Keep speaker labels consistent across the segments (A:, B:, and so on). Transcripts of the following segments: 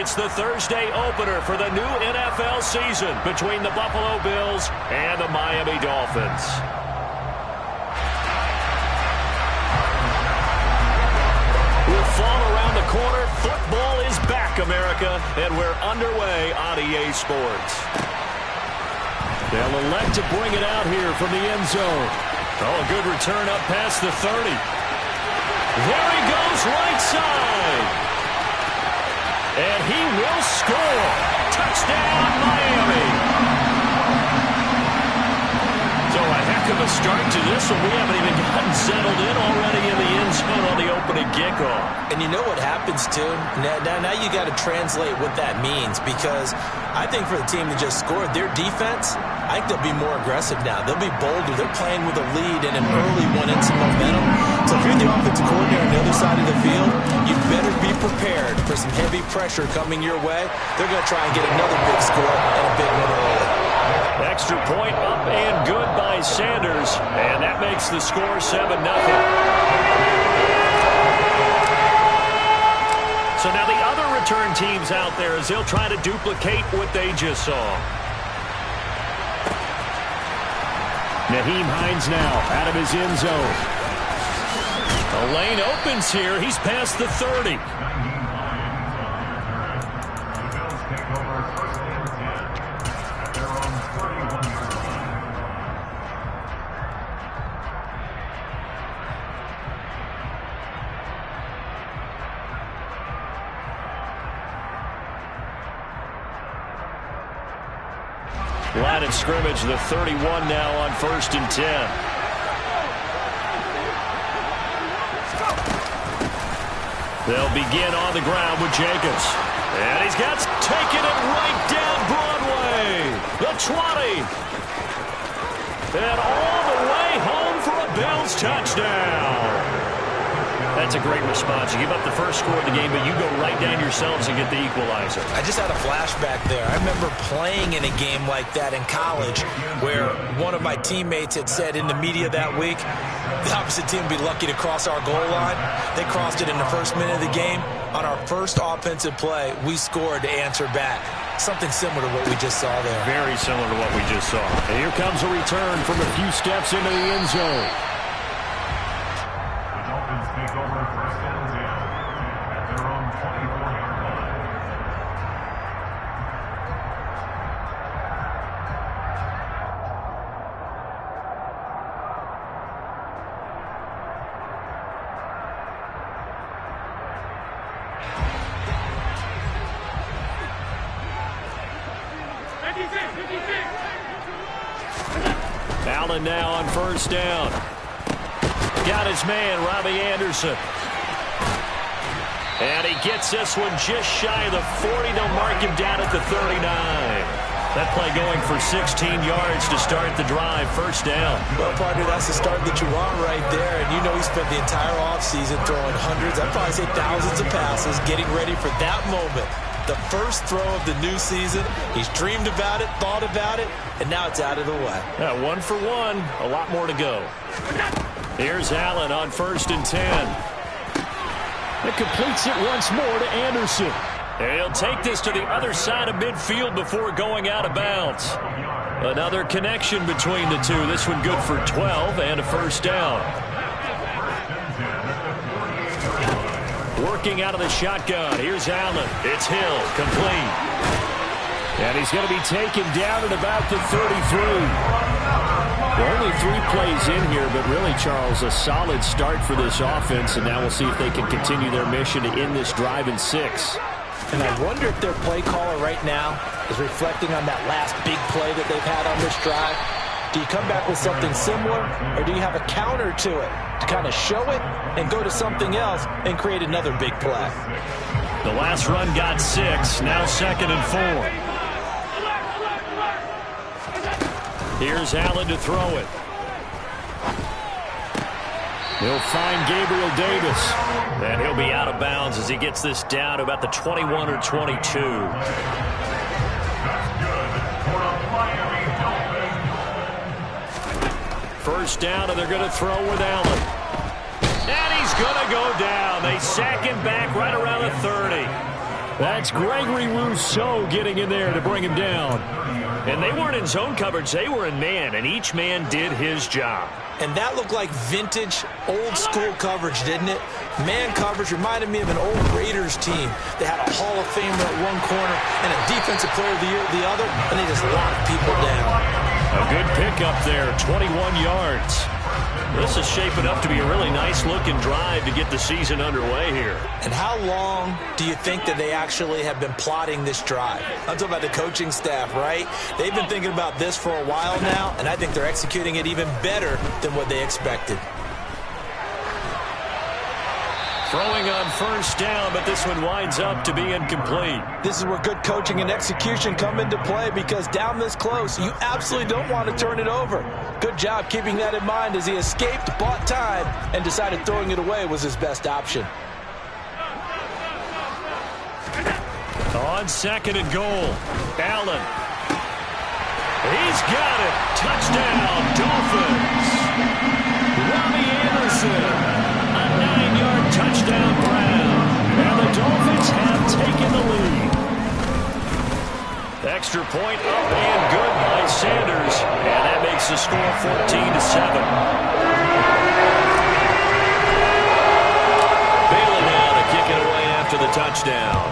A: It's the Thursday opener for the new NFL season between the Buffalo Bills and the Miami Dolphins. With fall around the corner, football is back, America, and we're underway on EA Sports. They'll elect to bring it out here from the end zone. Oh, a good return up past the 30. There he goes, right side. And he will score. Touchdown, Miami. So a heck of a start to this one. We haven't even gotten settled in already in the end zone on the opening kickoff.
B: And you know what happens, too? Now you got to translate what that means, because I think for the team that just scored, their defense, I think they'll be more aggressive now. They'll be bolder. They're playing with a lead and an early one and some momentum. So if you're the offensive coordinator on the other side of the field, you better be prepared for some heavy pressure coming your way. They're going to try and get another big score and a big one early.
A: Extra point up and good by Sanders, and that makes the score 7-0. So now the other return teams out there as they'll try to duplicate what they just saw. Nyheim Hines now out of his end zone. The lane opens here. He's past the 30. Line of scrimmage, the 31 now on 1st and 10. They'll begin on the ground with Jacobs. And he's got taken it right down Broadway. The 20. And all the way home for a Bills touchdown. That's a great response. You give up the first score of the game, but you go right down yourselves and get the equalizer.
B: I just had a flashback there. I remember playing in a game like that in college where one of my teammates had said in the media that week, the opposite team would be lucky to cross our goal line. They crossed it in the first minute of the game. On our first offensive play, we scored to answer back. Something similar to what we just saw there.
A: Very similar to what we just saw. And here comes a return from a few steps into the end zone. Allen now on 1st down. Got his man, Robbie Anderson. And he gets this one just shy of the 40. They'll mark him down at the 39. That play going for 16 yards to start the drive. 1st down.
B: Well, partner, that's the start that you want right there. And you know he spent the entire offseason throwing hundreds, I'd probably say thousands of passes, getting ready for that moment. The first throw of the new season. He's dreamed about it, thought about it, and now it's out of the way.
A: Yeah, 1 for 1. A lot more to go. Here's Allen on 1st and 10. It completes it once more to Anderson. And he'll take this to the other side of midfield before going out of bounds. Another connection between the two. This one good for 12 and a 1st down. Working out of the shotgun. Here's Allen. It's Hill. Complete. And he's going to be taken down at about the 33. Well, only 3 plays in here, but really, Charles, a solid start for this offense. And now we'll see if they can continue their mission to end this drive in 6.
B: And I wonder if their play caller right now is reflecting on that last big play that they've had on this drive. Do you come back with something similar, or do you have a counter to it to kind of show it and go to something else and create another big play?
A: The last run got 6, now 2nd and 4. Here's Allen to throw it. He'll find Gabriel Davis. And he'll be out of bounds as he gets this down to about the 21 or 22. First down, and they're going to throw with Allen. And he's going to go down. They sack him back right around the 30. That's Gregory Rousseau getting in there to bring him down. And they weren't in zone coverage. They were in man, and each man did his job.
B: And that looked like vintage, old-school coverage, didn't it? Man coverage reminded me of an old Raiders team. They had a Hall of Famer at one corner and a Defensive Player of the Year at the other, and they just locked people down.
A: A good pickup there, 21 yards. This is shaping up to be a really nice-looking drive to get the season underway here.
B: And how long do you think that they actually have been plotting this drive? I'm talking about the coaching staff, right? They've been thinking about this for a while now, and I think they're executing it even better than what they expected.
A: Throwing on first down, but this one winds up to be incomplete.
B: This is where good coaching and execution come into play, because down this close, you absolutely don't want to turn it over. Good job keeping that in mind as he escaped, bought time, and decided throwing it away was his best option.
A: On second and goal, Allen. He's got it. Touchdown, Dolphins. Robbie Anderson. A 9-yard touchdown grab. And the Dolphins have taken the lead. Extra point up and good by Sanders. And that makes the score 14-7. Bailey now to kick it away after the touchdown.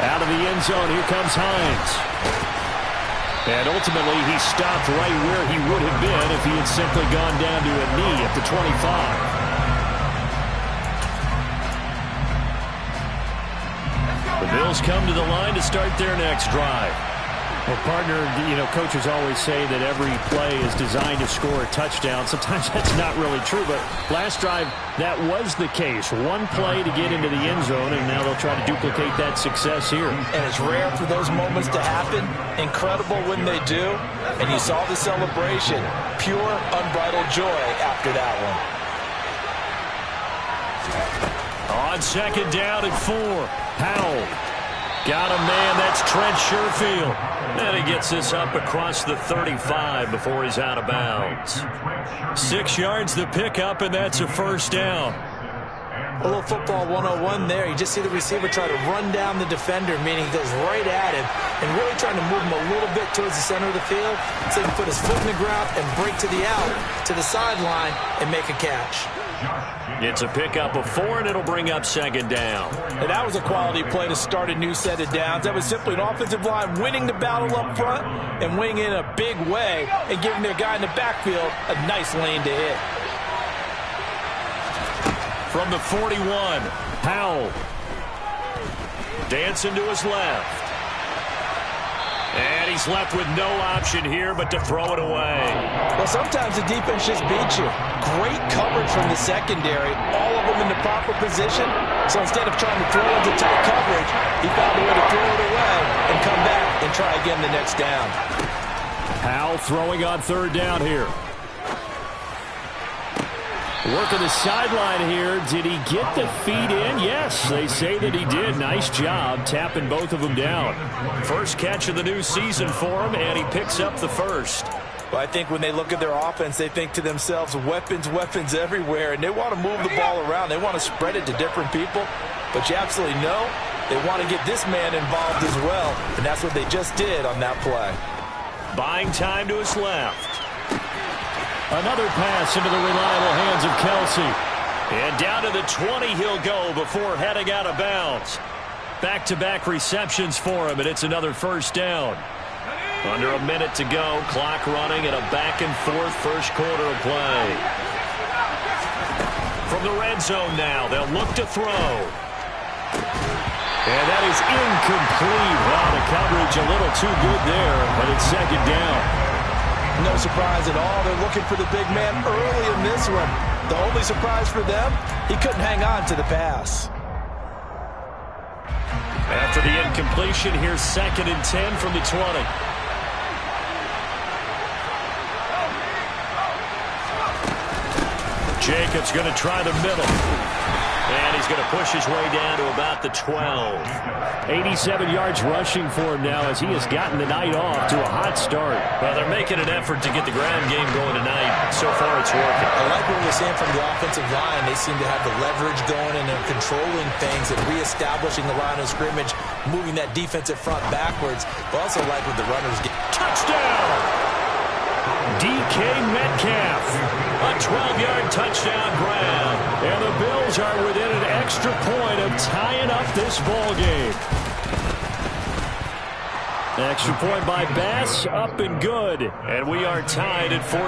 A: Out of the end zone, here comes Hines. And ultimately, he stopped right where he would have been if he had simply gone down to a knee at the 25. The Bills come to the line to start their next drive. Well, partner, you know, coaches always say that every play is designed to score a touchdown. Sometimes that's not really true, but last drive, that was the case. One play to get into the end zone, and now they'll try to duplicate that success here.
B: And it's rare for those moments to happen. Incredible when they do. And you saw the celebration. Pure, unbridled joy after that one.
A: On second down and 4, Powell. Got a man, that's Trent Sherfield. And he gets this up across the 35 before he's out of bounds. 6 yards the pickup, and that's a first down.
B: A little football 101 there. You just see the receiver try to run down the defender, meaning he goes right at him and really trying to move him a little bit towards the center of the field so he can put his foot in the ground and break to the out, to the sideline, and make a catch.
A: It's a pickup of 4, and it'll bring up second down.
B: And that was a quality play to start a new set of downs. That was simply an offensive line winning the battle up front and winning in a big way and giving their guy in the backfield a nice lane to hit.
A: From the 41, Powell. Dancing to his left. And he's left with no option here but to throw it away.
B: Well, sometimes the defense just beats you. Great coverage from the secondary. All of them in the proper position. So instead of trying to throw into tight coverage, he found a way to throw it away and come back and try again the next down.
A: Powell throwing on third down here. Working the sideline here. Did he get the feet in? Yes, they say that he did. Nice job tapping both of them down. First catch of the new season for him, and he picks up the first.
B: Well, I think when they look at their offense, they think to themselves, weapons, weapons everywhere, and they want to move the ball around. They want to spread it to different people. But you absolutely know they want to get this man involved as well, and that's what they just did on that play.
A: Buying time to his left. Another pass into the reliable hands of Kelsey. And down to the 20 he'll go before heading out of bounds. Back-to-back receptions for him, and it's another first down. Under a minute to go, clock running, and a back-and-forth first quarter of play. From the red zone now, they'll look to throw. And that is incomplete. Wow, the coverage a little too good there, but it's second down.
B: No surprise at all. They're looking for the big man early in this one. The only surprise for them, he couldn't hang on to the pass.
A: After the incompletion, here's second and 10 from the 20. Jacobs going to try the middle. And he's going to push his way down to about the 12.
C: 87 yards rushing for him now as he has gotten the night off to a hot start.
A: Well, they're making an effort to get the ground game going tonight. So far, it's working.
B: I like what we're seeing from the offensive line. They seem to have the leverage going, and they're controlling things and reestablishing the line of scrimmage, moving that defensive front backwards. But also like what the runners get.
A: Touchdown!
C: DK Metcalf.
A: A 12-yard touchdown grab.
C: And the Bills are within an extra point of tying up this ball game. Extra point by Bass, up and good.
A: And we are tied at 14.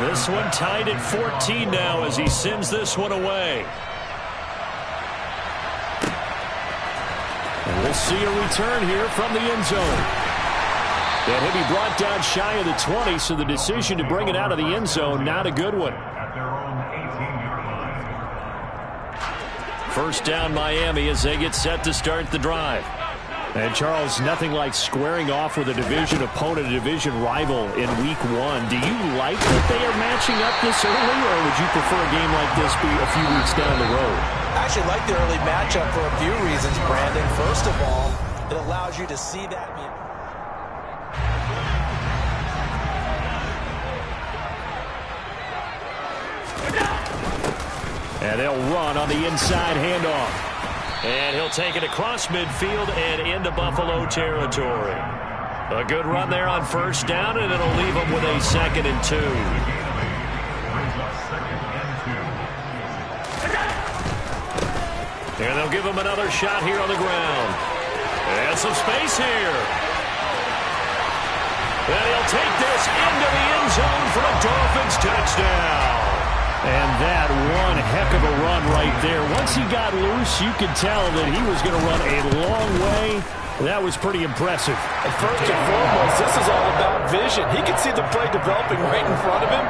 A: This one tied at 14 now as he sends this one away.
C: And we'll see a return here from the end zone. And he'll be brought down shy of the 20, so the decision to bring it out of the end zone, not a good one.
A: First down Miami as they get set to start the drive.
C: And Charles, nothing like squaring off with a division opponent, a division rival in week 1. Do you like that they are matching up this early, or would you prefer a game like this be a few weeks down the road?
B: I actually like the early matchup for a few reasons, Brandon. First of all, it allows you to see that.
C: And they'll run on the inside handoff.
A: And he'll take it across midfield and into Buffalo territory. A good run there on first down, and it'll leave them with a 2nd and 2. And they'll give him another shot here on the ground. And some space here. And he'll take this into the end zone for a Dolphins touchdown.
C: And that one heck of a run right there. Once he got loose, you could tell that he was going to run a long way. That was pretty impressive.
B: And first and foremost, this is all about vision. He can see the play developing right in front of him.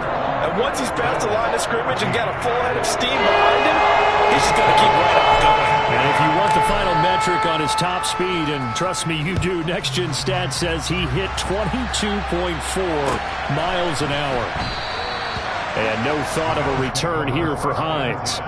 B: And once he's past the line of scrimmage and got a full head of steam behind him, he's just going to keep right on going.
C: And if you want the final metric on his top speed, and trust me, you do, Next Gen Stats says he hit 22.4 miles an hour. And no thought of a return here for Hines.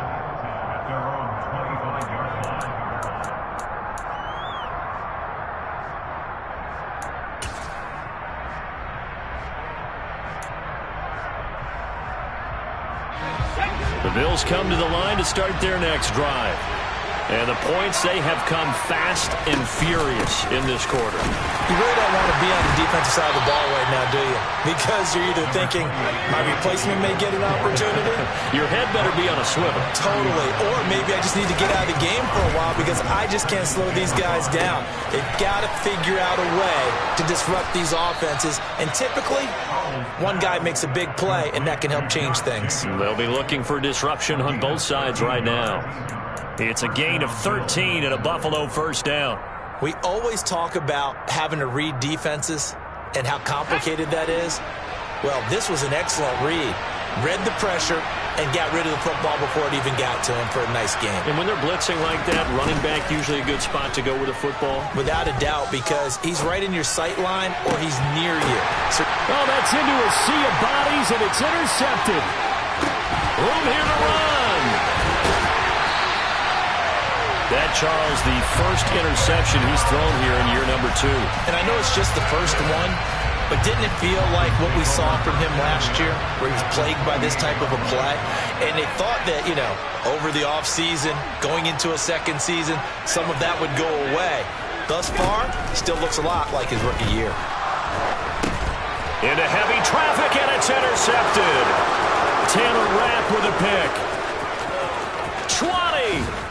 A: The Bills come to the line to start their next drive. And the points, they have come fast and furious in this quarter.
B: You really don't want to be on the defensive side of the ball right now, do you? Because you're either thinking, my replacement may get an opportunity.
A: Your head better be on a swivel.
B: Totally. Or maybe I just need to get out of the game for a while because I just can't slow these guys down. They've got to figure out a way to disrupt these offenses. And typically, one guy makes a big play, and that can help change things.
A: They'll be looking for disruption on both sides right now. It's a gain of 13 and a Buffalo first down.
B: We always talk about having to read defenses and how complicated that is. Well, this was an excellent read. Read the pressure and got rid of the football before it even got to him for a nice game.
A: And when they're blitzing like that, running back usually a good spot to go with a football?
B: Without a doubt, because he's right in your sight line or he's near you. So
C: oh, that's into a sea of bodies, and it's intercepted.
A: Room here to run. That, Charles, the first interception he's thrown here in year number 2.
B: And I know it's just the first one, but didn't it feel like what we saw from him last year, where he was plagued by this type of a play? And they thought that, you know, over the offseason, going into a second season, some of that would go away. Thus far, still looks a lot like his rookie year.
A: Into heavy traffic, and it's intercepted. Taylor Rapp with a pick. 20.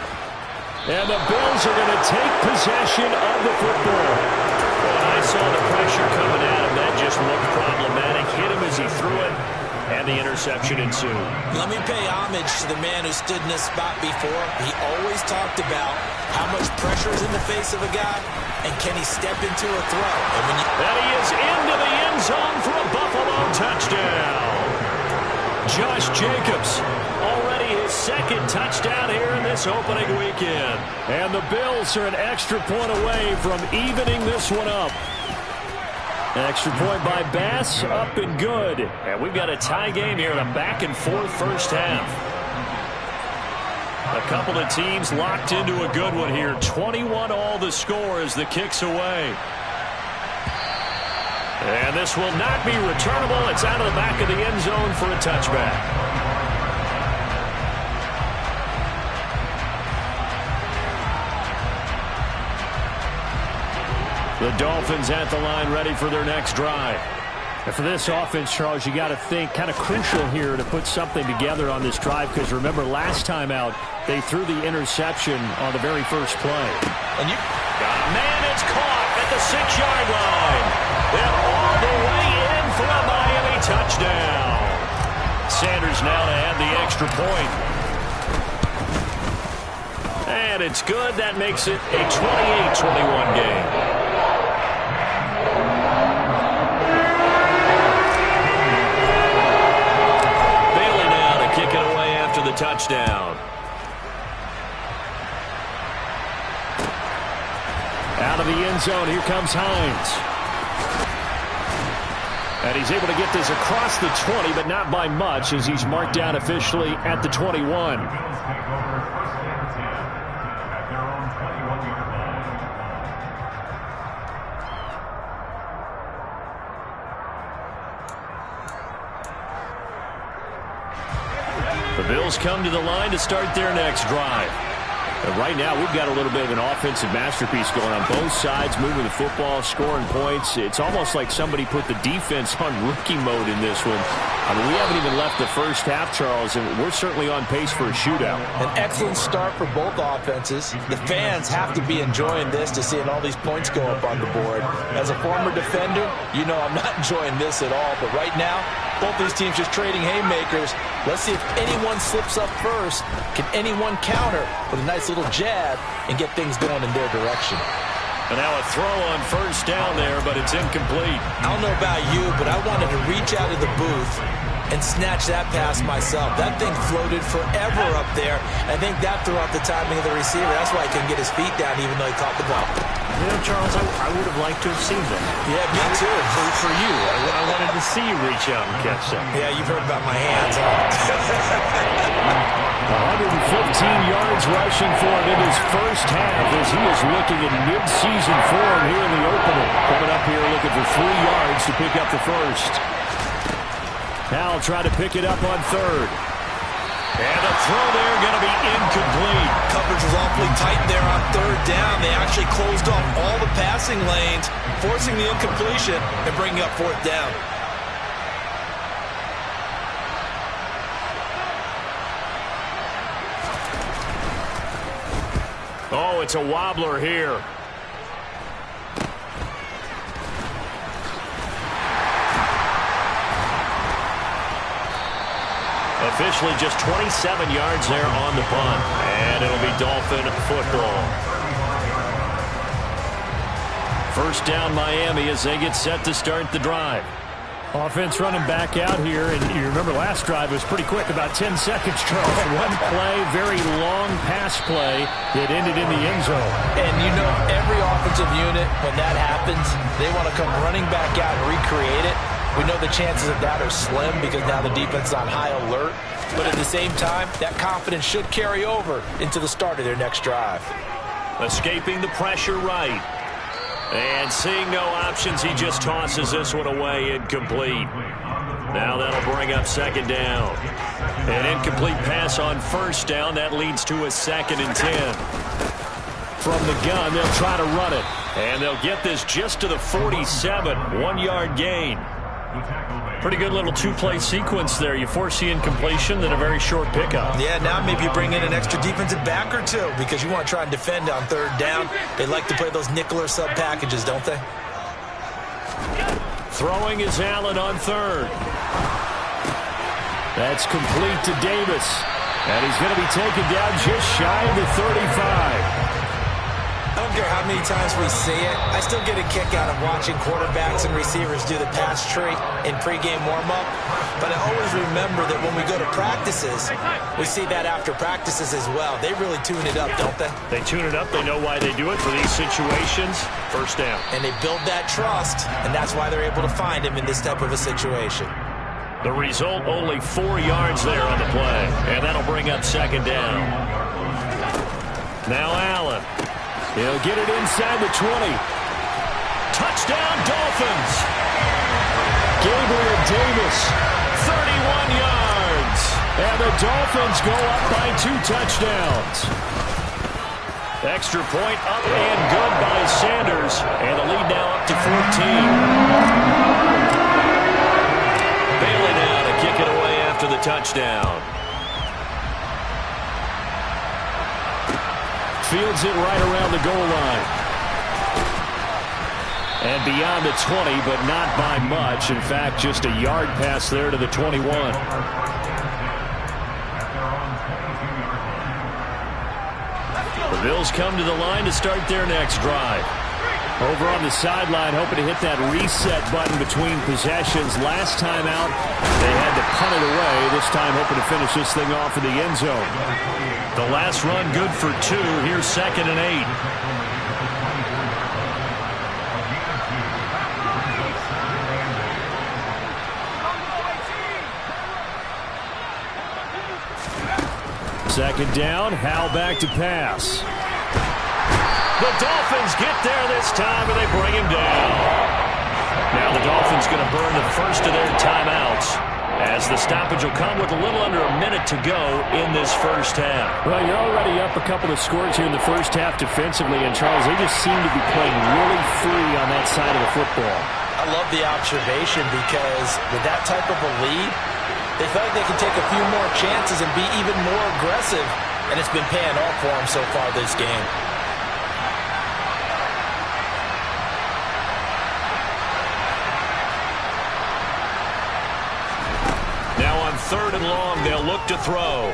C: And the Bills are going to take possession of the football.
A: When I saw the pressure coming at him, that just looked problematic. Hit him as he threw it, and the interception ensued.
B: Let me pay homage to the man who stood in this spot before. He always talked about how much pressure is in the face of a guy, and can he step into a throw. And
A: he is into the end zone for a Buffalo touchdown. Josh Jacobs, already his second touchdown here in this opening weekend.
C: And the Bills are an extra point away from evening this one up. Extra point by Bass, up and good.
A: And we've got a tie game here in a back-and-forth first half. A couple of teams locked into a good one here. 21 all the score as the kick's away. And this will not be returnable. It's out of the back of the end zone for a touchback. The Dolphins at the line ready for their next drive.
C: And for this offense, Charles, you got to think kind of crucial here to put something together on this drive, because remember last time out they threw the interception on the very first play.
A: And you got a man, it's caught at the 6-yard line. And all the way in for a Miami touchdown. Sanders now to add the extra point. And it's good. That makes it a 28-21 game. The touchdown.
C: Out of the end zone, here comes Hines. And he's able to get this across the 20, but not by much, as he's marked down officially at the 21.
A: The Bills come to the line to start their next drive. And right now, we've got a little bit of an offensive masterpiece going on both sides, moving the football, scoring points. It's almost like somebody put the defense on rookie mode in this one. I mean, we haven't even left the first half, Charles, and we're certainly on pace for a shootout.
B: An excellent start for both offenses. The fans have to be enjoying this to seeing all these points go up on the board. As a former defender, you know I'm not enjoying this at all. But right now, both these teams just trading haymakers. Let's see if anyone slips up first. Can anyone counter with a nice little jab and get things going in their direction?
A: And now a throw on first down there, but it's incomplete.
B: I don't know about you, but I wanted to reach out of the booth and snatch that pass myself. That thing floated forever up there. I think that threw out the timing of the receiver. That's why he couldn't get his feet down even though he caught the ball.
C: You know, Charles, I would have liked to have seen that.
B: Yeah, me too.
C: For you, I wanted to see you reach out and catch that.
B: Yeah, you've heard about my hands, huh?
C: 115 yards rushing for him in his first half as he is looking in mid-season form here in the opener. Coming up here looking for 3 yards to pick up the first. Now try to pick it up on third.
A: And a throw there going to be incomplete.
B: Coverage was awfully tight there on third down. They actually closed off all the passing lanes, forcing the incompletion and bringing up fourth down.
A: Oh, it's a wobbler here. Officially just 27 yards there on the punt. And it'll be Dolphin football. First down Miami as they get set to start the drive.
C: Offense running back out here, and you remember last drive was pretty quick, about 10 seconds, Charles. One play, very long pass play that ended in the end zone.
B: And you know every offensive unit, when that happens, they want to come running back out and recreate it. We know the chances of that are slim because now the defense is on high alert. But at the same time, that confidence should carry over into the start of their next drive.
A: Escaping the pressure right. And seeing no options, he just tosses this one away, incomplete. Now that'll bring up second down. An incomplete pass on first down. That leads to a 2nd and 10. From the gun, they'll try to run it. And they'll get this just to the 47. 1-yard gain. Pretty good little two-play sequence there. You force the incompletion, then a very short pickup.
B: Yeah, now maybe you bring in an extra defensive back or two because you want to try and defend on third down. They like to play those nickel or sub packages, don't they?
A: Throwing is Allen on third.
C: That's complete to Davis. And he's going to be taken down just shy of the 35.
B: I don't care how many times we see it. I still get a kick out of watching quarterbacks and receivers do the pass tree in pregame warm-up. But I always remember that when we go to practices, we see that after practices as well. They really tune it up, don't they?
A: They tune it up. They know why they do it for these situations. First down.
B: And they build that trust, and that's why they're able to find him in this type of a situation.
A: The result, only 4 yards there on the play. And that'll bring up second down. Now Allen. He'll get it inside the 20. Touchdown, Dolphins. Gabriel Davis, 31 yards. And the Dolphins go up by 2 touchdowns. Extra point up and good by Sanders. And the lead now up to 14. Bailey now to kick it away after the touchdown. Fields it right around the goal line. And beyond the 20, but not by much. In fact, just a yard pass there to the 21. The Bills come to the line to start their next drive. Over on the sideline, hoping to hit that reset button between possessions. Last time out, they had to punt it away. This time, hoping to finish this thing off in the end zone. The last run good for 2. Here's 2nd and 8. Second down, Howell back to pass. The Dolphins get there this time, and they bring him down. Now the Dolphins going to burn the first of their timeouts, as the stoppage will come with a little under a minute to go in this first half.
C: Well, you're already up a couple of scores here in the first half defensively, and Charles, they just seem to be playing really free on that side of the football.
B: I love the observation, because with that type of a lead, they feel like they can take a few more chances and be even more aggressive, and it's been paying off for them so far this game.
A: Now on 3rd and long, they'll look to throw.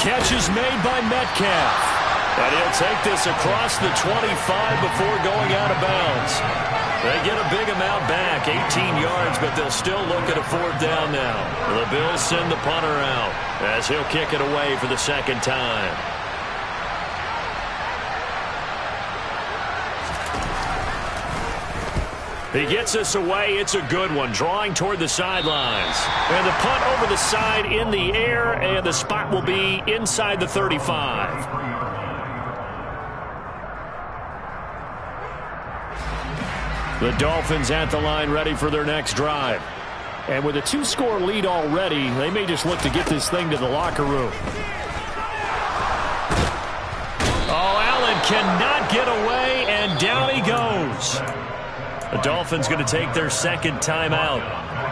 A: Catch is made by Metcalf. And he'll take this across the 25 before going out of bounds. They get a big amount back, 18 yards, but they'll still look at a 4th down now. The Bills send the punter out as he'll kick it away for the 2nd time. He gets us away. It's a good one, drawing toward the sidelines. And the punt over the side in the air, and the spot will be inside the 35. The Dolphins at the line ready for their next drive.
C: And with a 2-score lead already, they may just look to get this thing to the locker room.
A: Oh, Allen cannot get away, and down he goes. The Dolphins going to take their 2nd timeout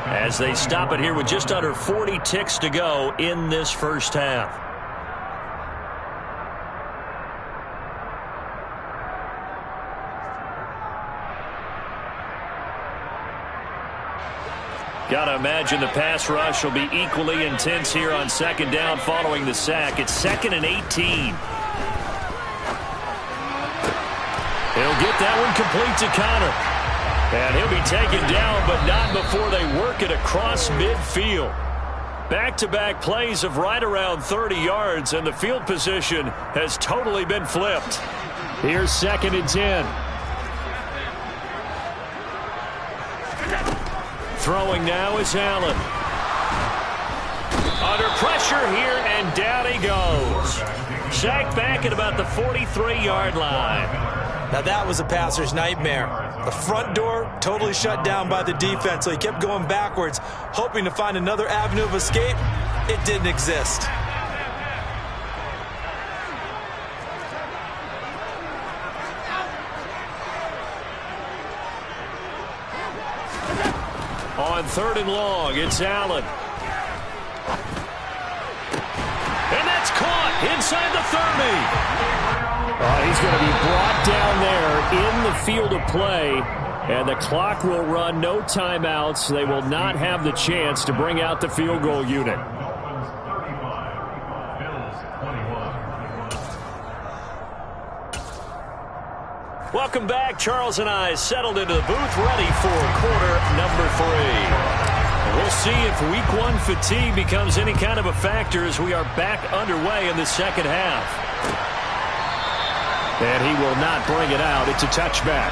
A: as they stop it here with just under 40 ticks to go in this first half. Got to imagine the pass rush will be equally intense here on 2nd down following the sack. It's 2nd and 18. He'll get that one complete to Connor. And he'll be taken down, but not before they work it across midfield. Back-to-back plays of right around 30 yards, and the field position has totally been flipped.
C: Here's 2nd and 10.
A: Throwing now is Allen. Under pressure here, and down he goes. Sacked back at about the 43-yard line.
B: Now that was a passer's nightmare. The front door totally shut down by the defense, so he kept going backwards, hoping to find another avenue of escape. It didn't exist.
A: On 3rd and long, it's Allen. And that's caught inside the 30.
C: He's going to be brought down there in the field of play, and the clock will run. No timeouts. They will not have the chance to bring out the field goal unit.
A: Welcome back. Charles and I settled into the booth, ready for quarter number 3. We'll see if week 1 fatigue becomes any kind of a factor as we are back underway in the second half.
C: And he will not bring it out. It's a touchback.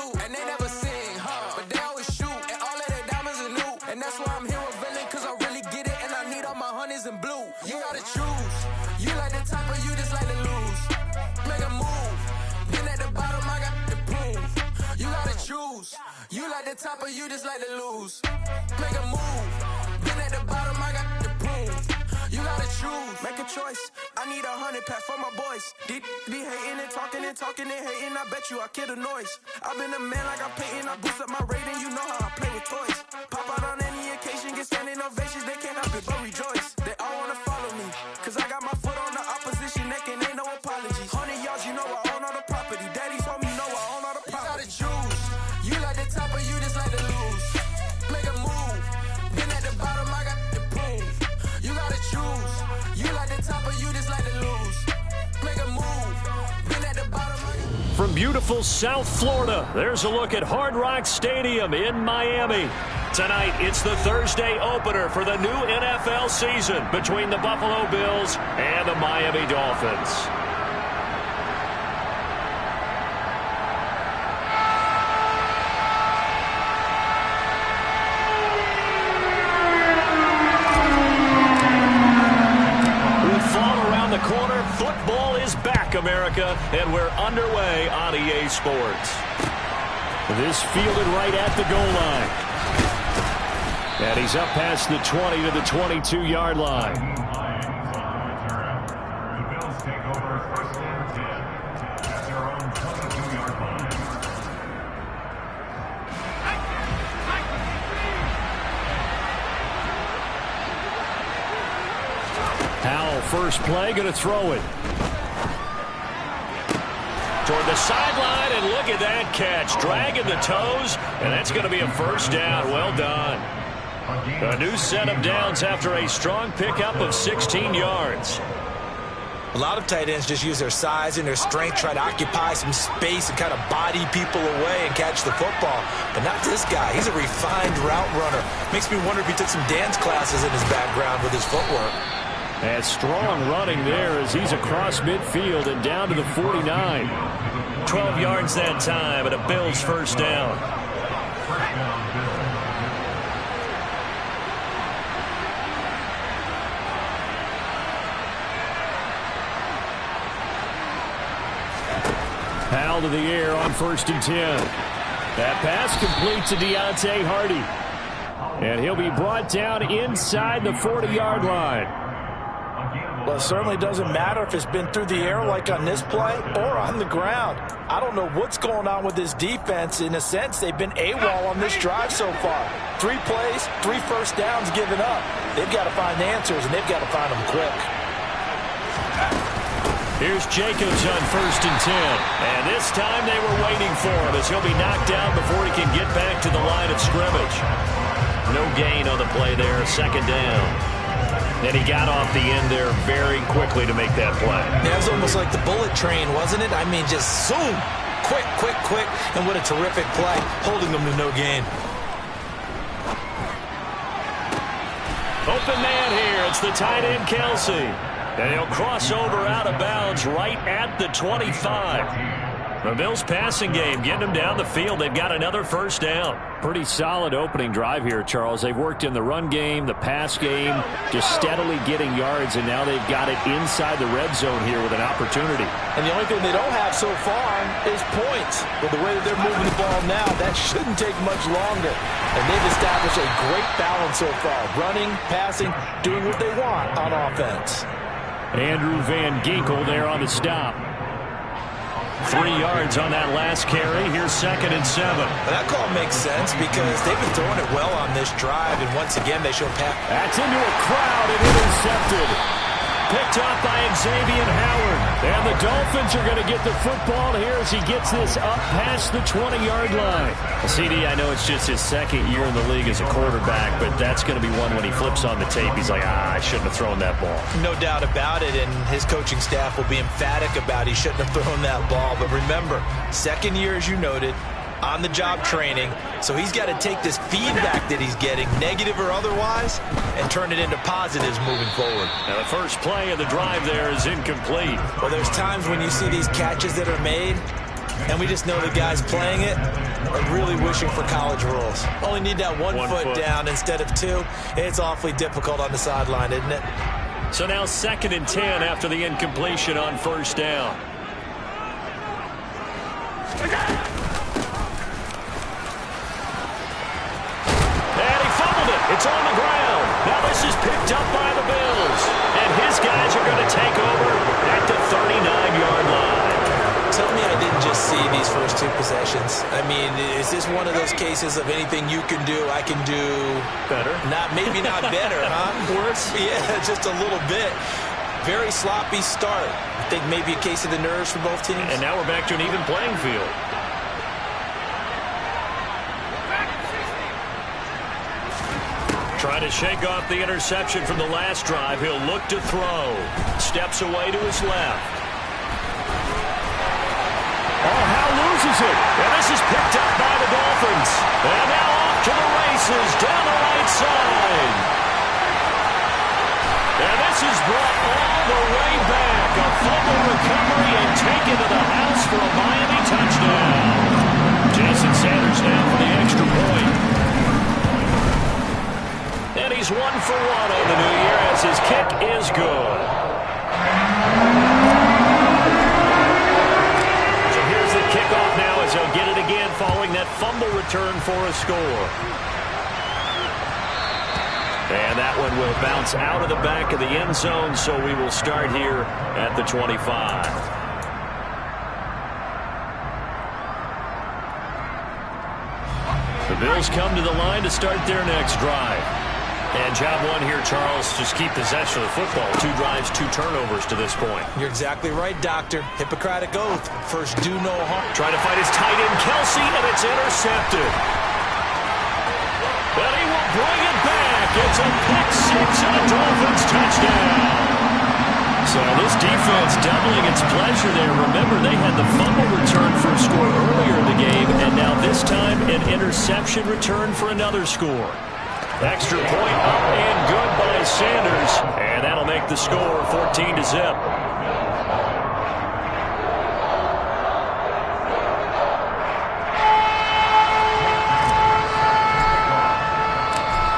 D: You like the top or you just like to lose? Make a move. Been at the bottom, I got the prove. You gotta choose, make a choice. I need 100 pack for my boys. Be hating and talking and hating. I bet you I kill the noise. I've been a man like I'm Peyton. I boost up my rating. You know how I play with toys. Pop out on any occasion, get standing ovations. They can't help it but rejoice. They all wanna follow me, cause I got my foot on the opposition neck and ain't no apologies. 100 yards, you know I own all the property. Daddy told me, you know I own all the property. You gotta choose. You like the top or you just like to lose? Make a move. Been at the bottom, I got the proof. You gotta choose. You like the top or you just like to lose? Make a move. Been at the bottom.
C: From beautiful South Florida, there's a look at Hard Rock Stadium in Miami. Tonight, it's the Thursday opener for the new NFL season between the Buffalo Bills and the Miami Dolphins. Corner, football is back, America, and we're underway on EA Sports. This fielded right at the goal line. And he's up past the 20 to the 22-yard line.
E: The Bills take over first and 10 at their own 22-yard line.
C: Howell, first play, going to throw it. Toward the sideline, and look at that catch. Dragging the toes, and that's going to be a first down. Well done. A new set of downs after a strong pickup of 16 yards.
B: A lot of tight ends just use their size and their strength, try to occupy some space and kind of body people away and catch the football. But not this guy. He's a refined route runner. Makes me wonder if he took some dance classes in his background with his footwork.
C: And strong running there as he's across midfield and down to the 49.
A: 12 yards that time, and a Bills first down.
C: Howell to the air on 1st and 10. That pass complete to Deontay Hardy. And he'll be brought down inside the 40-yard line.
B: Well, it certainly doesn't matter if it's been through the air like on this play or on the ground. I don't know what's going on with this defense. In a sense, they've been AWOL on this drive so far. 3 plays, 3 first downs given up. They've got to find answers, and they've got to find them quick.
C: Here's Jacobs on 1st and 10. And this time they were waiting for him as he'll be knocked down before he can get back to the line of scrimmage.
A: No gain on the play there, second down.
C: And he got off the end there very quickly to make that play.
B: Yeah, it was almost like the bullet train, wasn't it? I mean, just zoom. Quick, quick, quick. And what a terrific play, holding them to no gain.
C: Open man here. It's the tight end, Kelsey. And he'll cross over out of bounds right at the 25. The Bills passing game getting them down the field. They've got another first down. Pretty solid opening drive here, Charles. They've worked in the run game, the pass game, just steadily getting yards, and now they've got it inside the red zone here with an opportunity.
B: And the only thing they don't have so far is points. With the way that they're moving the ball now, that shouldn't take much longer. And they've established a great balance so far. Running, passing, doing what they want on offense.
C: Andrew Van Ginkel there on the stop. 3 yards on that last carry. Here's 2nd and 7.
B: Well, that call makes sense because they've been throwing it well on this drive, and once again they show pass.
C: That's into a crowd and intercepted. Picked off by Xavier Howard. And the Dolphins are going to get the football here as he gets this up past the 20-yard line.
A: CD, I know it's just his 2nd year in the league as a quarterback, but that's going to be one when he flips on the tape. He's like, I shouldn't have thrown that ball.
B: No doubt about it, and his coaching staff will be emphatic about he shouldn't have thrown that ball. But remember, 2nd year, as you noted, on-the-job training, so he's got to take this feedback that he's getting, negative or otherwise, and turn it into positives moving forward.
A: Now the first play of the drive there is incomplete.
B: Well, there's times when you see these catches that are made, and we just know the guys playing it are really wishing for college rules. Only need that one foot down instead of 2. It's awfully difficult on the sideline, isn't it?
A: So now 2nd and 10 after the incompletion on first down. held it. It's on the ground. Now this is picked up by the Bills. And his guys are going to take over at the 39-yard line.
B: Tell me I didn't just see these first two possessions. I mean, is this one of those cases of anything you can do, I can do
C: Better.
B: Maybe not better, huh?
C: Worse?
B: Yeah, just a little bit. Very sloppy start. I think maybe a case of the nerves for both teams.
C: And now we're back to an even playing field.
A: Trying to shake off the interception from the last drive. He'll look to throw. Steps away to his left. Oh, Howe loses it. And this is picked up by the Dolphins. And now off to the races down the right side. And this is brought all the way back. A fumble recovery and taken to the house for a Miami touchdown. Jason Sanders now for the extra point. And he's 1 for 1 on the new year as his kick is good. So here's the kickoff now as he'll get it again following that fumble return for a score. And that one will bounce out of the back of the end zone, so we will start here at the 25. The Bills come to the line to start their next drive. And job one here, Charles, just keep possession of the football. 2 drives, 2 turnovers to this point.
B: You're exactly right, Doctor. Hippocratic oath. First, do no harm.
A: Trying to fight his tight end, Kelsey, and it's intercepted. But he will bring it back. It's a pick 6 and a Dolphins touchdown. So this defense doubling its pleasure there. Remember, they had the fumble return for a score earlier in the game, and now this time an interception return for another score. Extra point up and good by Sanders. And that'll make the score 14-0.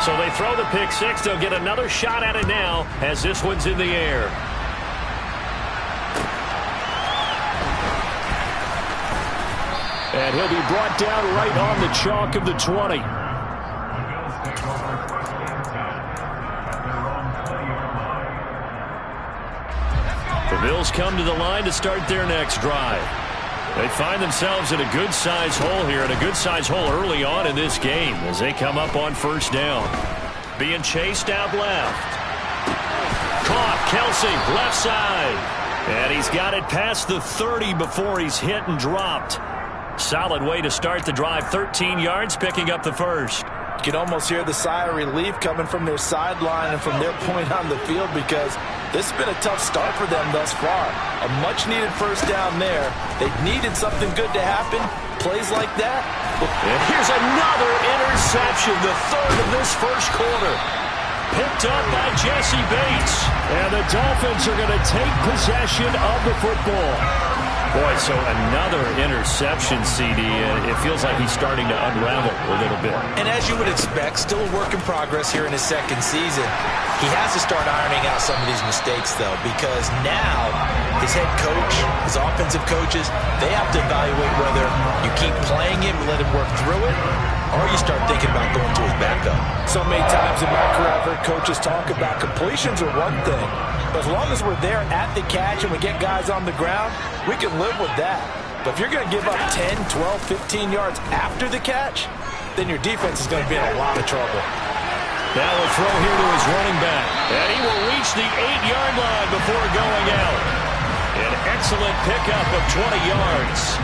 A: So they throw the pick 6. They'll get another shot at it now as this one's in the air. And he'll be brought down right on the chalk of the 20. The Bills come to the line to start their next drive. They find themselves in a good-sized hole here, and a good-sized hole early on in this game as they come up on first down. Being chased out left. Caught, Kelsey, left side. And he's got it past the 30 before he's hit and dropped. Solid way to start the drive. 13 yards, picking up the first.
B: You can almost hear the sigh of relief coming from their sideline and from their point on the field because this has been a tough start for them thus far. A much-needed first down there. They needed something good to happen. Plays like that.
A: And here's another interception, the third of this first quarter. Picked up by Jesse Bates.
C: And the Dolphins are going to take possession of the football.
A: Boy, so another interception, CD. It feels like he's starting to unravel a little bit.
B: And as you would expect, still a work in progress here in his second season. He has to start ironing out some of these mistakes, though, because now his head coach, his offensive coaches, they have to evaluate whether you keep playing him and let him work through it, or you start thinking about going to his backup.
F: So many times in my career, I've heard coaches talk about completions are one thing. But as long as we're there at the catch and we get guys on the ground, we can live with that. But if you're going to give up 10, 12, 15 yards after the catch, then your defense is going to be in a lot of trouble.
A: Now a throw here to his running back. And he will reach the 8-yard line before going out. An excellent pickup of 20 yards.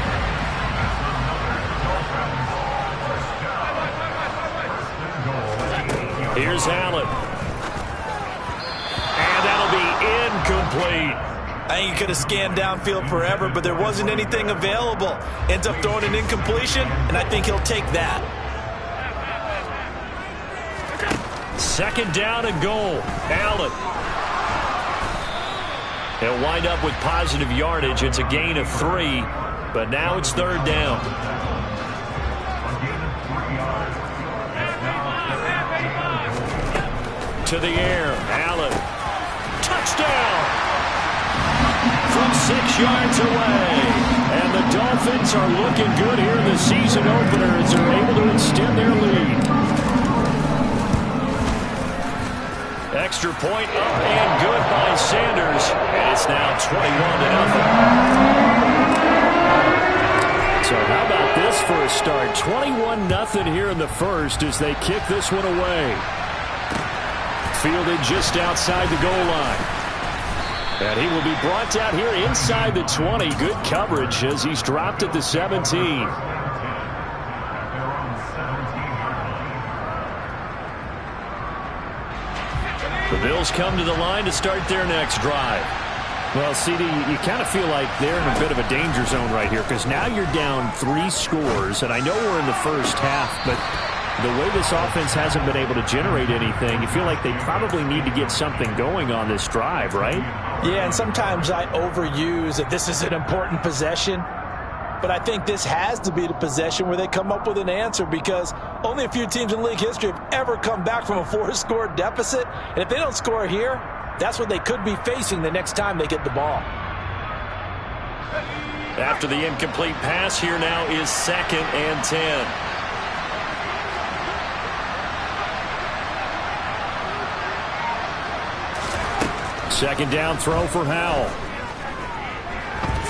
A: Here's Allen. And that'll be incomplete.
B: I think he could have scanned downfield forever, but there wasn't anything available. Ends up throwing an incompletion, and I think he'll take that.
A: Second down and goal. Allen. He'll wind up with positive yardage. It's a gain of 3, but now it's third down. To the air, Allen. Touchdown! From 6 yards away. And the Dolphins are looking good here in the season opener as they're able to extend their lead. extra point up and good by Sanders. And it's now 21-0. So how about this for a start? 21-0 here in the first as they kick this one away. Fielded just outside the goal line. And he will be brought down here inside the 20. Good coverage as he's dropped at the 17. The Bills come to the line to start their next drive. Well, CD, you kind of feel like they're in a bit of a danger zone right here because now you're down 3 scores, and I know we're in the first half, but the way this offense hasn't been able to generate anything, you feel like they probably need to get something going on this drive, right?
F: Yeah, and sometimes I overuse that this is an important possession. But I think this has to be the possession where they come up with an answer because only a few teams in league history have ever come back from a 4-score deficit. And if they don't score here, that's what they could be facing the next time they get the ball.
A: After the incomplete pass, here now is 2nd and 10. Second down throw for Howell.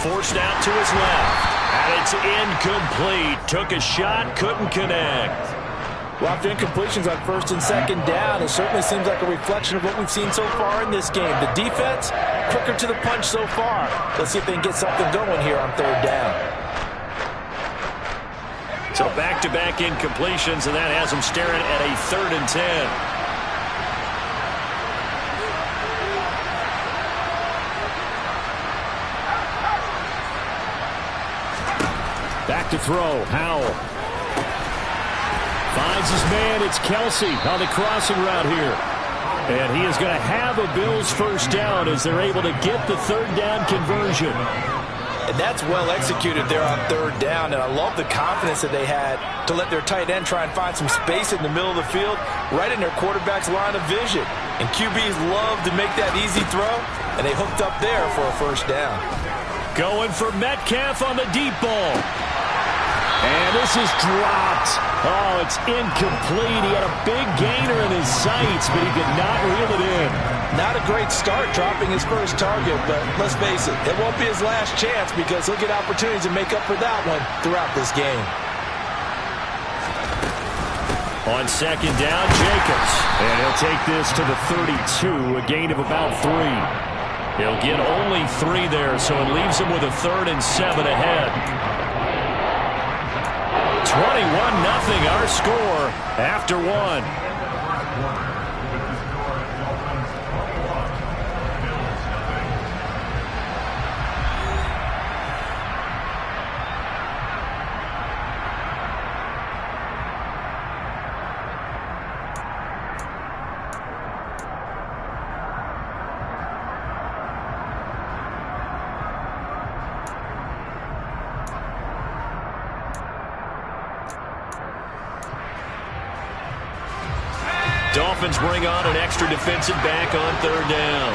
A: Forced out to his left. And it's incomplete. Took a shot, couldn't connect.
F: Well, after incompletions on 1st and 2nd down, it certainly seems like a reflection of what we've seen so far in this game. The defense, quicker to the punch so far. Let's see if they can get something going here on 3rd down.
A: So back-to-back incompletions, and that has them staring at a 3rd and 10. Back to throw. Howell finds his man. It's Kelsey on the crossing route here. And he is going to have a Bills first down as they're able to get the 3rd down conversion.
F: And that's well executed there on 3rd down. And I love the confidence that they had to let their tight end try and find some space in the middle of the field, right in their quarterback's line of vision. And QBs love to make that easy throw, and they hooked up there for a first down.
A: Going for Metcalf on the deep ball. And this is dropped. Oh, it's incomplete. He had a big gainer in his sights, but he could not reel it in.
F: Not a great start dropping his first target, but let's face it, it won't be his last chance because he'll get opportunities to make up for that one throughout this game.
A: On 2nd down, Jacobs. And he'll take this to the 32, a gain of about 3. He'll get only 3 there, so it leaves him with a 3rd and 7 ahead. 21-0 our score after 1. Dolphins bring on an extra defensive back on 3rd down.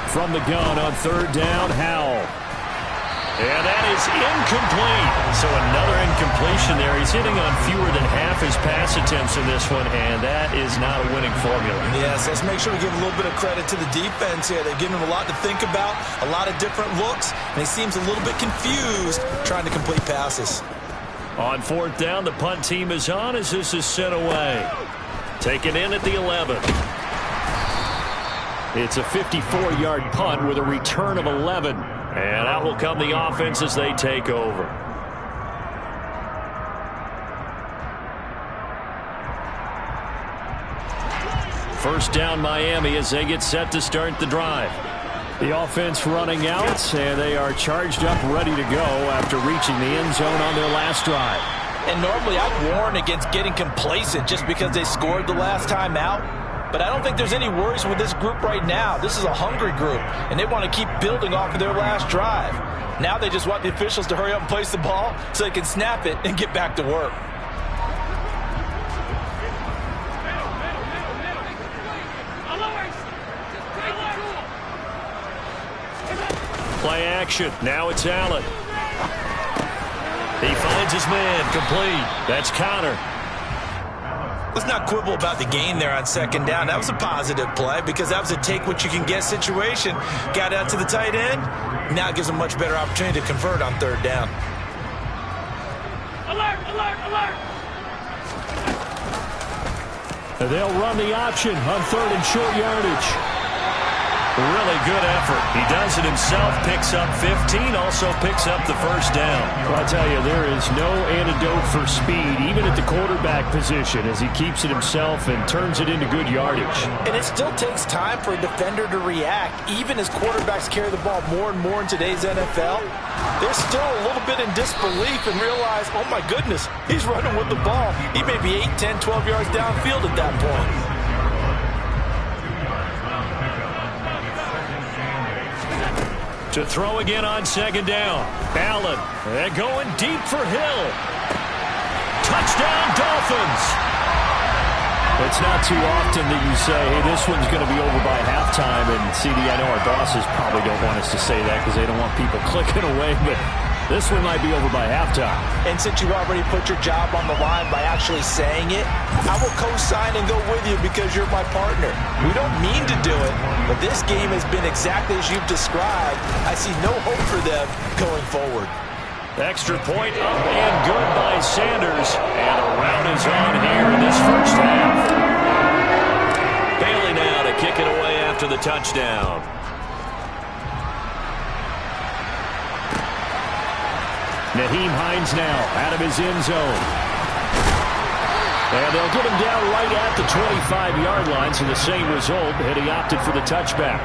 A: From the gun on 3rd down, Howell. And that is incomplete. So another incompletion there. He's hitting on fewer than half his pass attempts in this one, and that is not a winning formula.
F: Yes, let's make sure we give a little bit of credit to the defense here. They've given him a lot to think about, a lot of different looks, and he seems a little bit confused trying to complete passes.
A: On 4th down, the punt team is on as this is sent away. Taken in at the 11. It's a 54-yard punt with a return of 11. And out will come the offense as they take over. First down Miami as they get set to start the drive. The offense running out, and they are charged up, ready to go after reaching the end zone on their last drive.
F: And normally I'd warn against getting complacent just because they scored the last time out. But I don't think there's any worries with this group right now. This is a hungry group, and they want to keep building off of their last drive. Now they just want the officials to hurry up and place the ball so they can snap it and get back to work.
A: play action. Now it's Allen. He finds his man. Complete. That's Connor.
B: Let's not quibble about the gain there on second down. That was a positive play because that was a take-what-you-can-get situation. Got out to the tight end. Now it gives a much better opportunity to convert on third down.
C: Alert, alert, alert! They'll run the option on third and short yardage.
A: Really good effort. He does it himself, picks up 15, also picks up the first down.
C: Well, I tell you, there is no antidote for speed, even at the quarterback position, as he keeps it himself and turns it into good yardage.
F: And it still takes time for a defender to react, even as quarterbacks carry the ball more and more in today's NFL. They're still a little bit in disbelief and realize, oh my goodness, he's running with the ball. He may be 8, 10, 12 yards downfield at that point.
A: To throw again on second down. Allen. They're going deep for Hill. Touchdown, Dolphins.
C: It's not too often that you say, hey, this one's going to be over by halftime. And, CD, I know our bosses probably don't want us to say that because they don't want people clicking away. But this one might be over by halftime.
F: And since you already put your job on the line by actually saying it, I will co-sign and go with you because you're my partner. We don't mean to do it, but this game has been exactly as you've described. I see no hope for them going forward.
A: Extra point up and good by Sanders. And a rout is on here in this first half. Bailey now to kick it away after the touchdown.
C: Nyheim Hines now out of his end zone. And they'll get him down right at the 25-yard line, so the same result, and he opted for the touchback.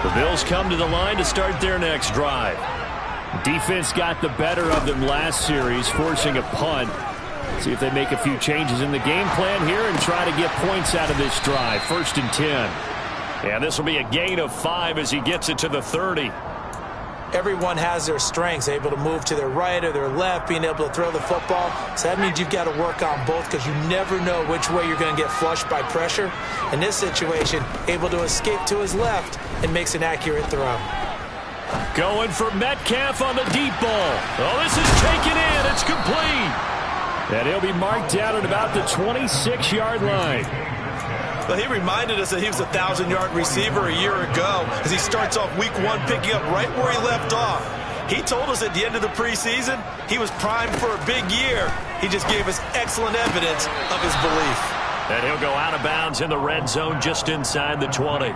A: The Bills come to the line to start their next drive.
C: Defense got the better of them last series, forcing a punt. See if they make a few changes in the game plan here and try to get points out of this drive. 1st and 10.
A: And this will be a gain of 5 as he gets it to the 30.
B: Everyone has their strengths, able to move to their right or their left, being able to throw the football. So that means you've got to work on both because you never know which way you're going to get flushed by pressure. In this situation, able to escape to his left and makes an accurate throw.
A: Going for Metcalf on the deep ball. Oh, this is taken in. It's complete.
C: And he'll be marked down at about the 26-yard line.
B: Well, he reminded us that he was a 1,000-yard receiver a year ago as he starts off week 1 picking up right where he left off. He told us at the end of the preseason he was primed for a big year. He just gave us excellent evidence of his belief.
A: And he'll go out of bounds in the red zone just inside the 20.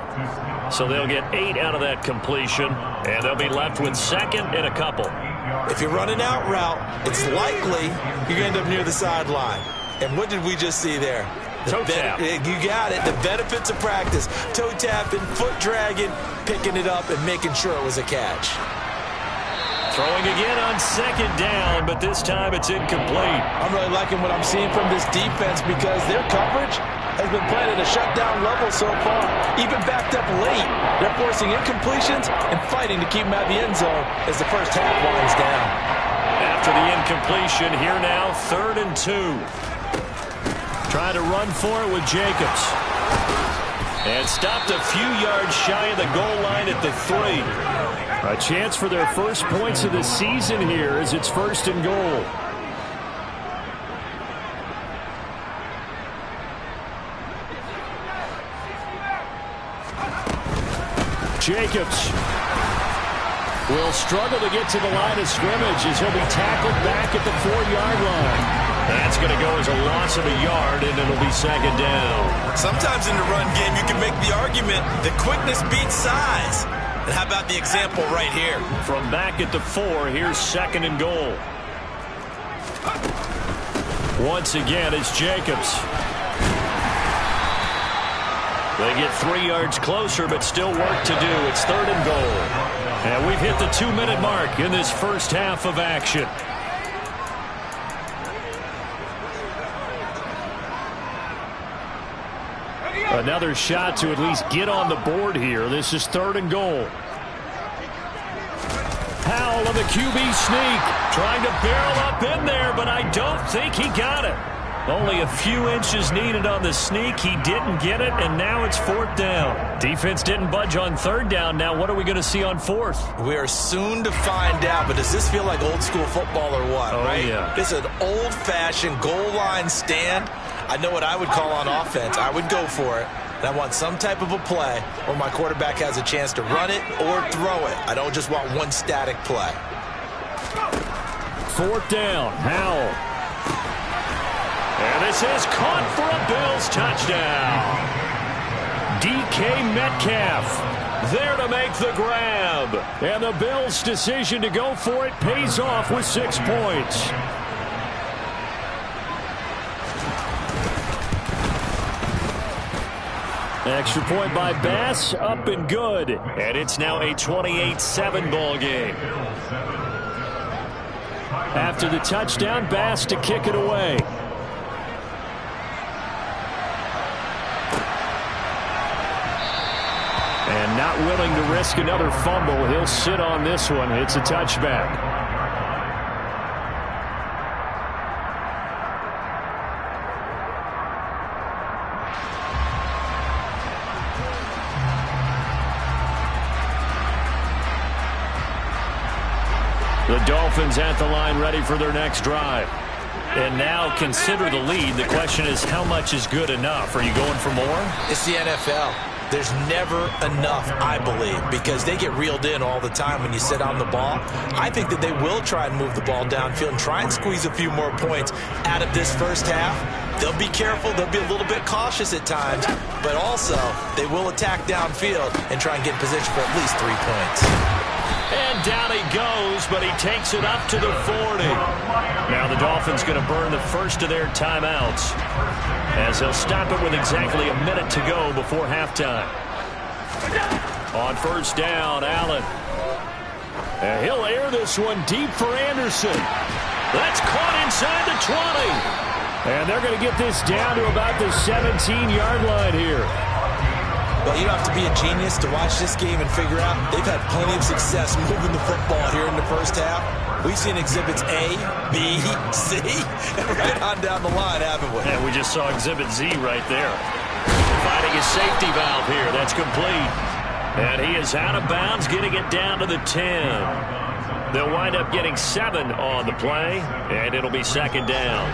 A: So they'll get 8 out of that completion, and they'll be left with 2nd and a couple.
B: If you're running out route, it's likely you're going to end up near the sideline. And what did we just see there?
A: Toe tap.
B: You got it. The benefits of practice. Toe tapping, foot dragging, picking it up, and making sure it was a catch.
A: Throwing again on 2nd down, but this time it's incomplete.
F: I'm really liking what I'm seeing from this defense because their coverage has been playing at a shutdown level so far. Even backed up late, they're forcing incompletions and fighting to keep them out of the end zone as the first half winds down.
A: After the incompletion, here now, 3rd and 2. Trying to run for it with Jacobs. And stopped a few yards shy of the goal line at the 3.
C: A chance for their first points of the season here as it's 1st and goal. Jacobs will struggle to get to the line of scrimmage as he'll be tackled back at the 4-yard line.
A: That's going to go as a loss of a yard, and it'll be 2nd down.
B: Sometimes in the run game, you can make the argument that quickness beats size. And how about the example right here?
A: From back at the 4, here's 2nd and goal. Once again, it's Jacobs. They get 3 yards closer, but still work to do. It's 3rd and goal. And we've hit the 2-minute mark in this first half of action.
C: Another shot to at least get on the board here. This is 3rd and goal. Powell on the QB sneak. Trying to barrel up in there, but I don't think he got it. Only a few inches needed on the sneak. He didn't get it, and now it's 4th down. Defense didn't budge on 3rd down. Now what are we going to see on 4th?
B: We are soon to find out, but does this feel like old school football or what?
C: Oh,
B: right?
C: Yeah.
B: This is an old-fashioned goal line stand. I know what I would call on offense. I would go for it. And I want some type of a play where my quarterback has a chance to run it or throw it. I don't just want one static play.
C: 4th down, Howell.
A: And this is caught for a Bills touchdown.
C: DK Metcalf there to make the grab. And the Bills' decision to go for it pays off with 6 points. Extra point by Bass, up and good.
A: And it's now a 28-7 ball game.
C: After the touchdown, Bass to kick it away. And not willing to risk another fumble. He'll sit on this one. It's a touchback. The Dolphins at the line, ready for their next drive. And now consider the lead. The question is, how much is good enough? Are you going for more?
B: It's the NFL. There's never enough, I believe, because they get reeled in all the time when you sit on the ball. I think that they will try and move the ball downfield and try and squeeze a few more points out of this first half. They'll be careful. They'll be a little bit cautious at times, but also they will attack downfield and try and get in position for at least 3 points.
A: And down he goes, but he takes it up to the 40.
C: Now the Dolphins going to burn the first of their timeouts, as they'll stop it with exactly a minute to go before halftime. On 1st down, Allen. And he'll air this one deep for Anderson.
A: That's caught inside the 20.
C: And they're going to get this down to about the 17-yard line here.
B: Well, you don't have to be a genius to watch this game and figure out they've had plenty of success moving the football here in the first half. We've seen exhibits A, B, C, and right on down the line, haven't we?
C: And we just saw exhibit Z right there.
A: Finding his safety valve here. That's complete.
C: And he is out of bounds, getting it down to the 10. They'll wind up getting 7 on the play, and it'll be 2nd down.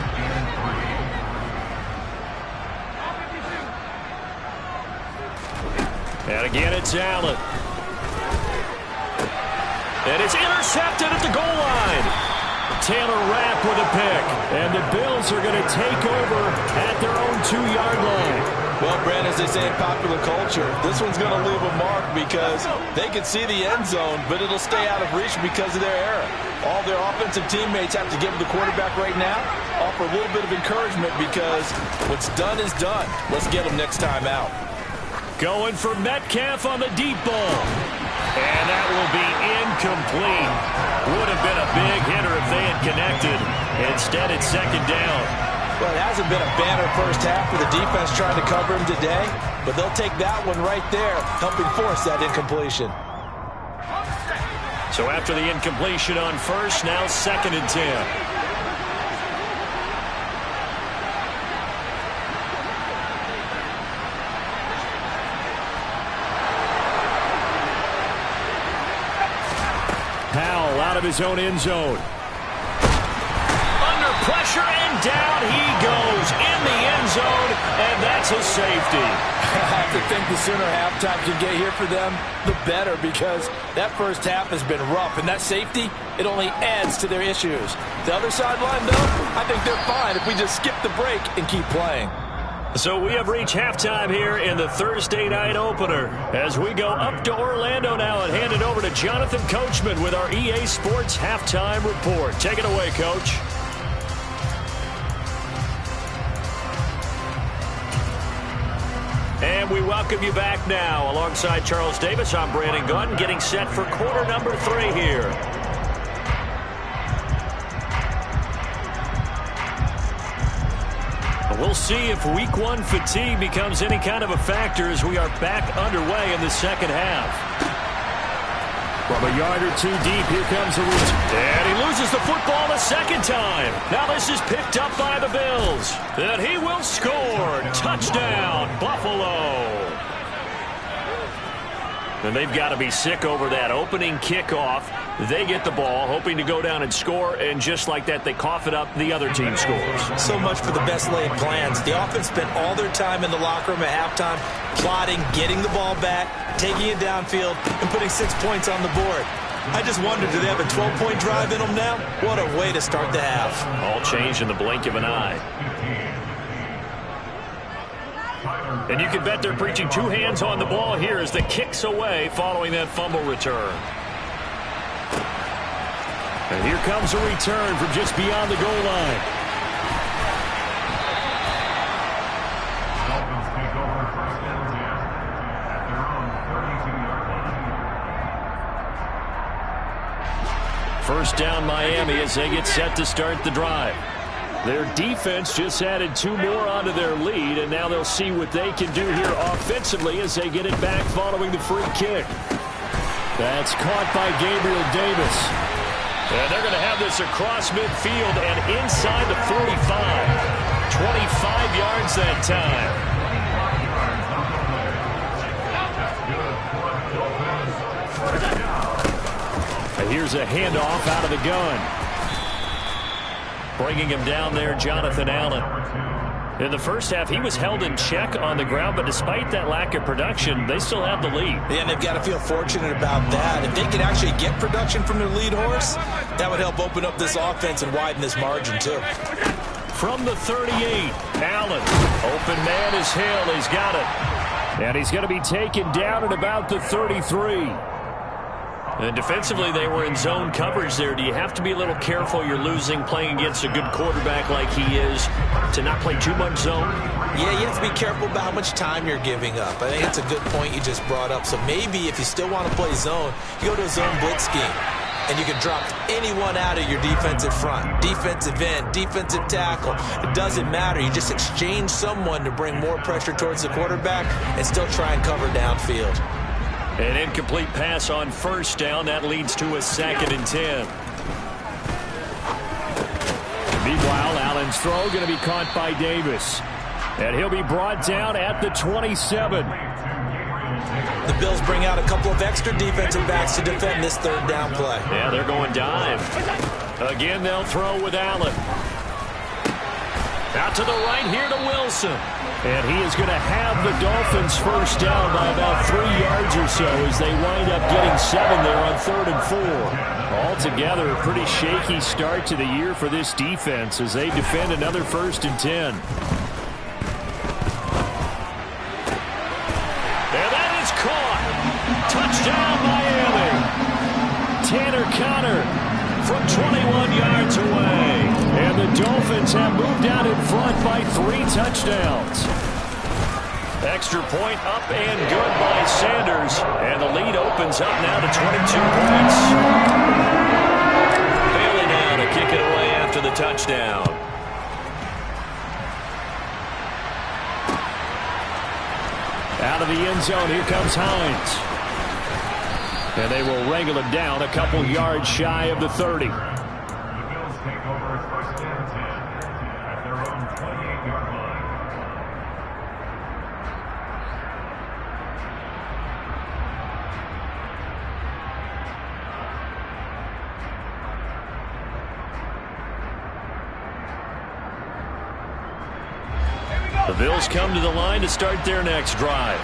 C: And again, it's Allen. And it's intercepted at the goal line. Taylor Rapp with a pick. And the Bills are going to take over at their own 2-yard line.
F: Well, Brand, as they say in popular culture, this one's going to leave a mark because they can see the end zone, but it'll stay out of reach because of their error. All their offensive teammates have to give the quarterback right now, offer a little bit of encouragement because what's done is done. Let's get them next time out.
C: Going for Metcalf on the deep ball. And that will be incomplete. Would have been a big hitter if they had connected. Instead, it's 2nd down.
B: Well, it hasn't been a banner first half for the defense trying to cover him today, but they'll take that one right there, helping force that incompletion.
C: So after the incompletion on 1st, now 2nd and 10. Howell out of his own end zone. Under pressure, and down he goes in the end zone, and that's a safety.
F: I have to think the sooner halftime can get here for them, the better, because that first half has been rough, and that safety, it only adds to their issues. The other sideline, though, I think they're fine if we just skip the break and keep playing.
C: So we have reached halftime here in the Thursday night opener. As we go up to Orlando now and hand it over to Jonathan Coachman with our EA Sports Halftime Report. Take it away, Coach. And we welcome you back now. Alongside Charles Davis, I'm Brandon Gunn, getting set for quarter number 3 here. We'll see if week 1 fatigue becomes any kind of a factor as we are back underway in the second half. From a yard or two deep, here comes the reach.
A: And he loses the football a second time. Now this is picked up by the Bills. And he will score. Touchdown, Buffalo. And they've got to be sick over that opening kickoff. They get the ball, hoping to go down and score, and just like that, they cough it up. The other team scores.
B: So much for the best laid plans. The offense spent all their time in the locker room at halftime plotting, getting the ball back, taking it downfield, and putting 6 points on the board. I just wonder, do they have a 12-point drive in them now? What a way to start the half.
A: All changed in the blink of an eye. And you can bet they're preaching two hands on the ball here as the kick's away following that fumble return.
C: And here comes a return from just beyond the goal line.
E: Dolphins take over first and 10 at their own 32-yard line.
C: First down Miami as they get set to start the drive. Their defense just added 2 more onto their lead, and now they'll see what they can do here offensively as they get it back following the free kick. That's caught by Gabriel Davis.
A: And they're going to have this across midfield and inside the 45. 25 yards that time.
C: And here's a handoff out of the gun.
A: Bringing him down there, Jonathan Allen. In the first half, he was held in check on the ground, but despite that lack of production, they still have the lead.
B: Yeah, and they've got to feel fortunate about that. If they could actually get production from their lead horse, that would help open up this offense and widen this margin, too.
A: From the 38, Allen. Open man is Hill. He's got it.
C: And he's going to be taken down at about the 33.
A: And defensively, they were in zone coverage there. Do you have to be a little careful? You're losing, playing against a good quarterback like he is, to not play too much zone?
B: Yeah, you have to be careful about how much time you're giving up. I think it's a good point you just brought up. So maybe if you still want to play zone, you go to a zone blitz scheme. And you can drop anyone out of your defensive front. Defensive end, defensive tackle. It doesn't matter. You just exchange someone to bring more pressure towards the quarterback and still try and cover downfield.
A: An incomplete pass on first down. That leads to a 2nd and 10.
C: Meanwhile, Allen's throw going to be caught by Davis. And he'll be brought down at the 27.
B: The Bills bring out a couple of extra defensive backs to defend this third down play.
A: Yeah, they're going dive. Again, they'll throw with Allen. Out to the right here to Wilson.
C: And he is going to have the Dolphins first down by about 3 yards or so as they wind up getting 7 there on 3rd and 4. Altogether, a pretty shaky start to the year for this defense as they defend another 1st and 10.
A: And that is caught. Touchdown, Miami.
C: Tanner Conner
A: from 21 yards away.
C: And the Dolphins have moved out in front by 3 touchdowns.
A: Extra point up and good by Sanders. And the lead opens up now to 22 points. Bailey now to kick it away after the touchdown.
C: Out of the end zone, here comes Hines. And they will wrangle him down a couple yards shy of the 30.
E: The Bills take over first and 10 at their own 28-yard line.
A: The Bills come to the line to start their next drive.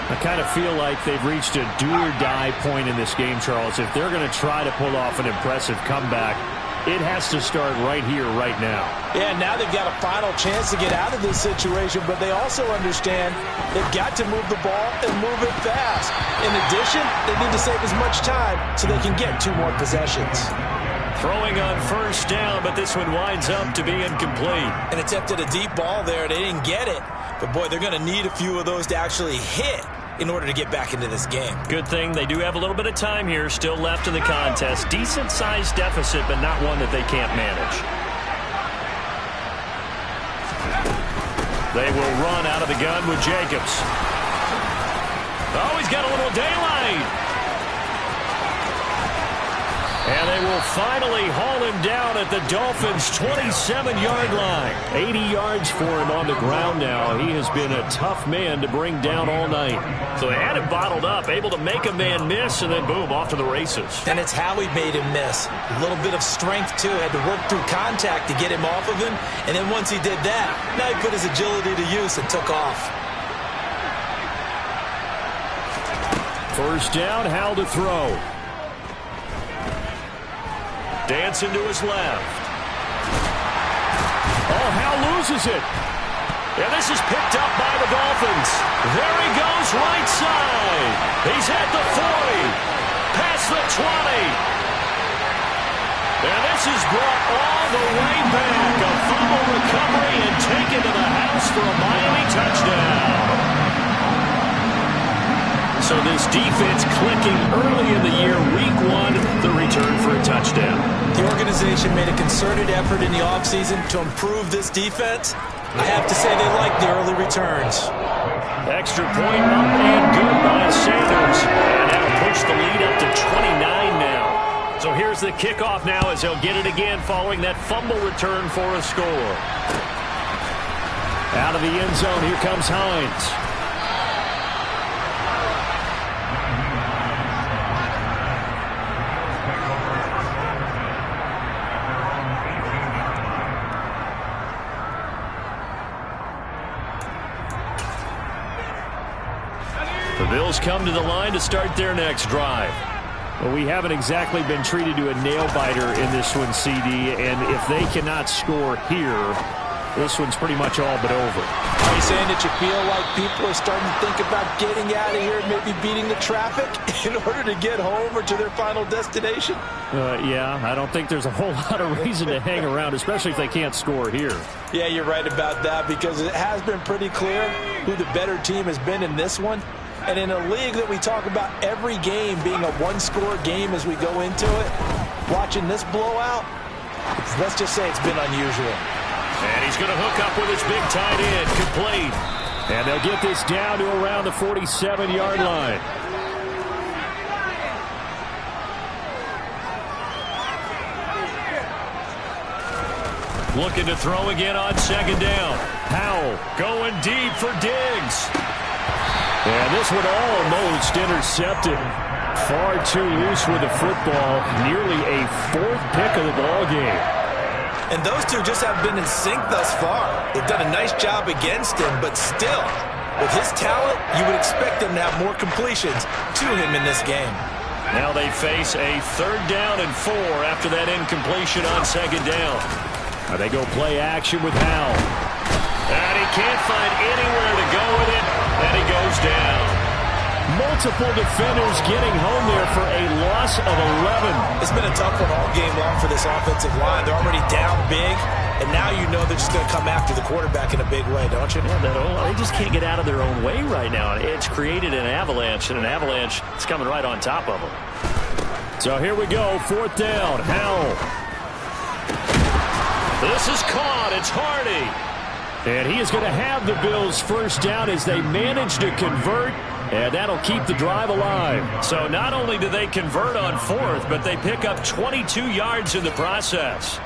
C: I kind of feel like they've reached a do-or-die point in this game, Charles. If they're going to try to pull off an impressive comeback, it has to start right here, right now.
B: Yeah, now they've got a final chance to get out of this situation, but they also understand they've got to move the ball and move it fast. In addition, they need to save as much time so they can get 2 more possessions.
A: Throwing on first down, but this one winds up to be incomplete.
B: And attempted a deep ball there. They didn't get it. But, boy, they're going to need a few of those to actually hit in order to get back into this game.
A: Good thing they do have a little bit of time here still left in the contest. Decent-sized deficit, but not one that they can't manage. They will run out of the gun with Jacobs. Oh, he's got a little daylight.
C: They'll finally haul him down at the Dolphins' 27-yard line. 80 yards for him on the ground now. He has been a tough man to bring down all night.
A: So they had him bottled up, able to make a man miss, and then boom, off to the races.
B: And it's how he made him miss. A little bit of strength, too. Had to work through contact to get him off of him. And then once he did that, now he put his agility to use and took off.
C: First down, Howell to throw.
A: Dancing to his left.
C: Oh, Howell loses it.
A: And this is picked up by the Dolphins. There he goes, right side. He's at the 40. Past the 20. And this is brought all the way back. A fumble recovery and taken to the house for a Miami touchdown. So this defense clicking early in the year, week 1, the return for a touchdown.
B: The organization made a concerted effort in the offseason to improve this defense. I have to say they like the early returns.
C: Extra point up and good by Sanders.
A: And that'll push the lead up to 29 now. So here's the kickoff now as they'll get it again following that fumble return for a score.
C: Out of the end zone, here comes Hines.
A: The Bills come to the line to start their next drive.
C: Well, we haven't exactly been treated to a nail-biter in this one, CD, and if they cannot score here, this one's pretty much all but over.
F: Are you saying that you feel like people are starting to think about getting out of here and maybe beating the traffic in order to get home or to their final destination?
C: Yeah, I don't think there's a whole lot of reason to hang around, especially if they can't score here.
F: Yeah, you're right about that because it has been pretty clear who the better team has been in this one. And in a league that we talk about every game being a one-score game as we go into it, watching this blowout, let's just say it's been unusual.
A: And he's going to hook up with his big tight end, complete.
C: And they'll get this down to around the 47-yard line.
A: Looking to throw again on second down. Howell going deep for Diggs.
C: And this one almost intercepted. Far too loose with the football. Nearly a 4th pick of the ball game.
B: And those two just have been in sync thus far. They've done a nice job against him, but still, with his talent, you would expect him to have more completions to him in this game.
A: Now they face a 3rd down and 4 after that incompletion on second down.
C: They go play action with Howell.
A: And he can't find anywhere to go with it. And he goes down.
C: Multiple defenders getting home there for a loss of 11.
B: It's been a tough one all game long for this offensive line. They're already down big, and now you know they're just going to come after the quarterback in a big way, don't you?
A: Yeah, they just can't get out of their own way right now. It's created an avalanche, and an avalanche is coming right on top of them.
C: So here we go, 4th down, Howell.
A: This is caught. It's Hardy.
C: And he is going to have the Bills first down as they manage to convert, and that'll keep the drive alive.
A: So not only do they convert on 4th, but they pick up 22 yards in the process.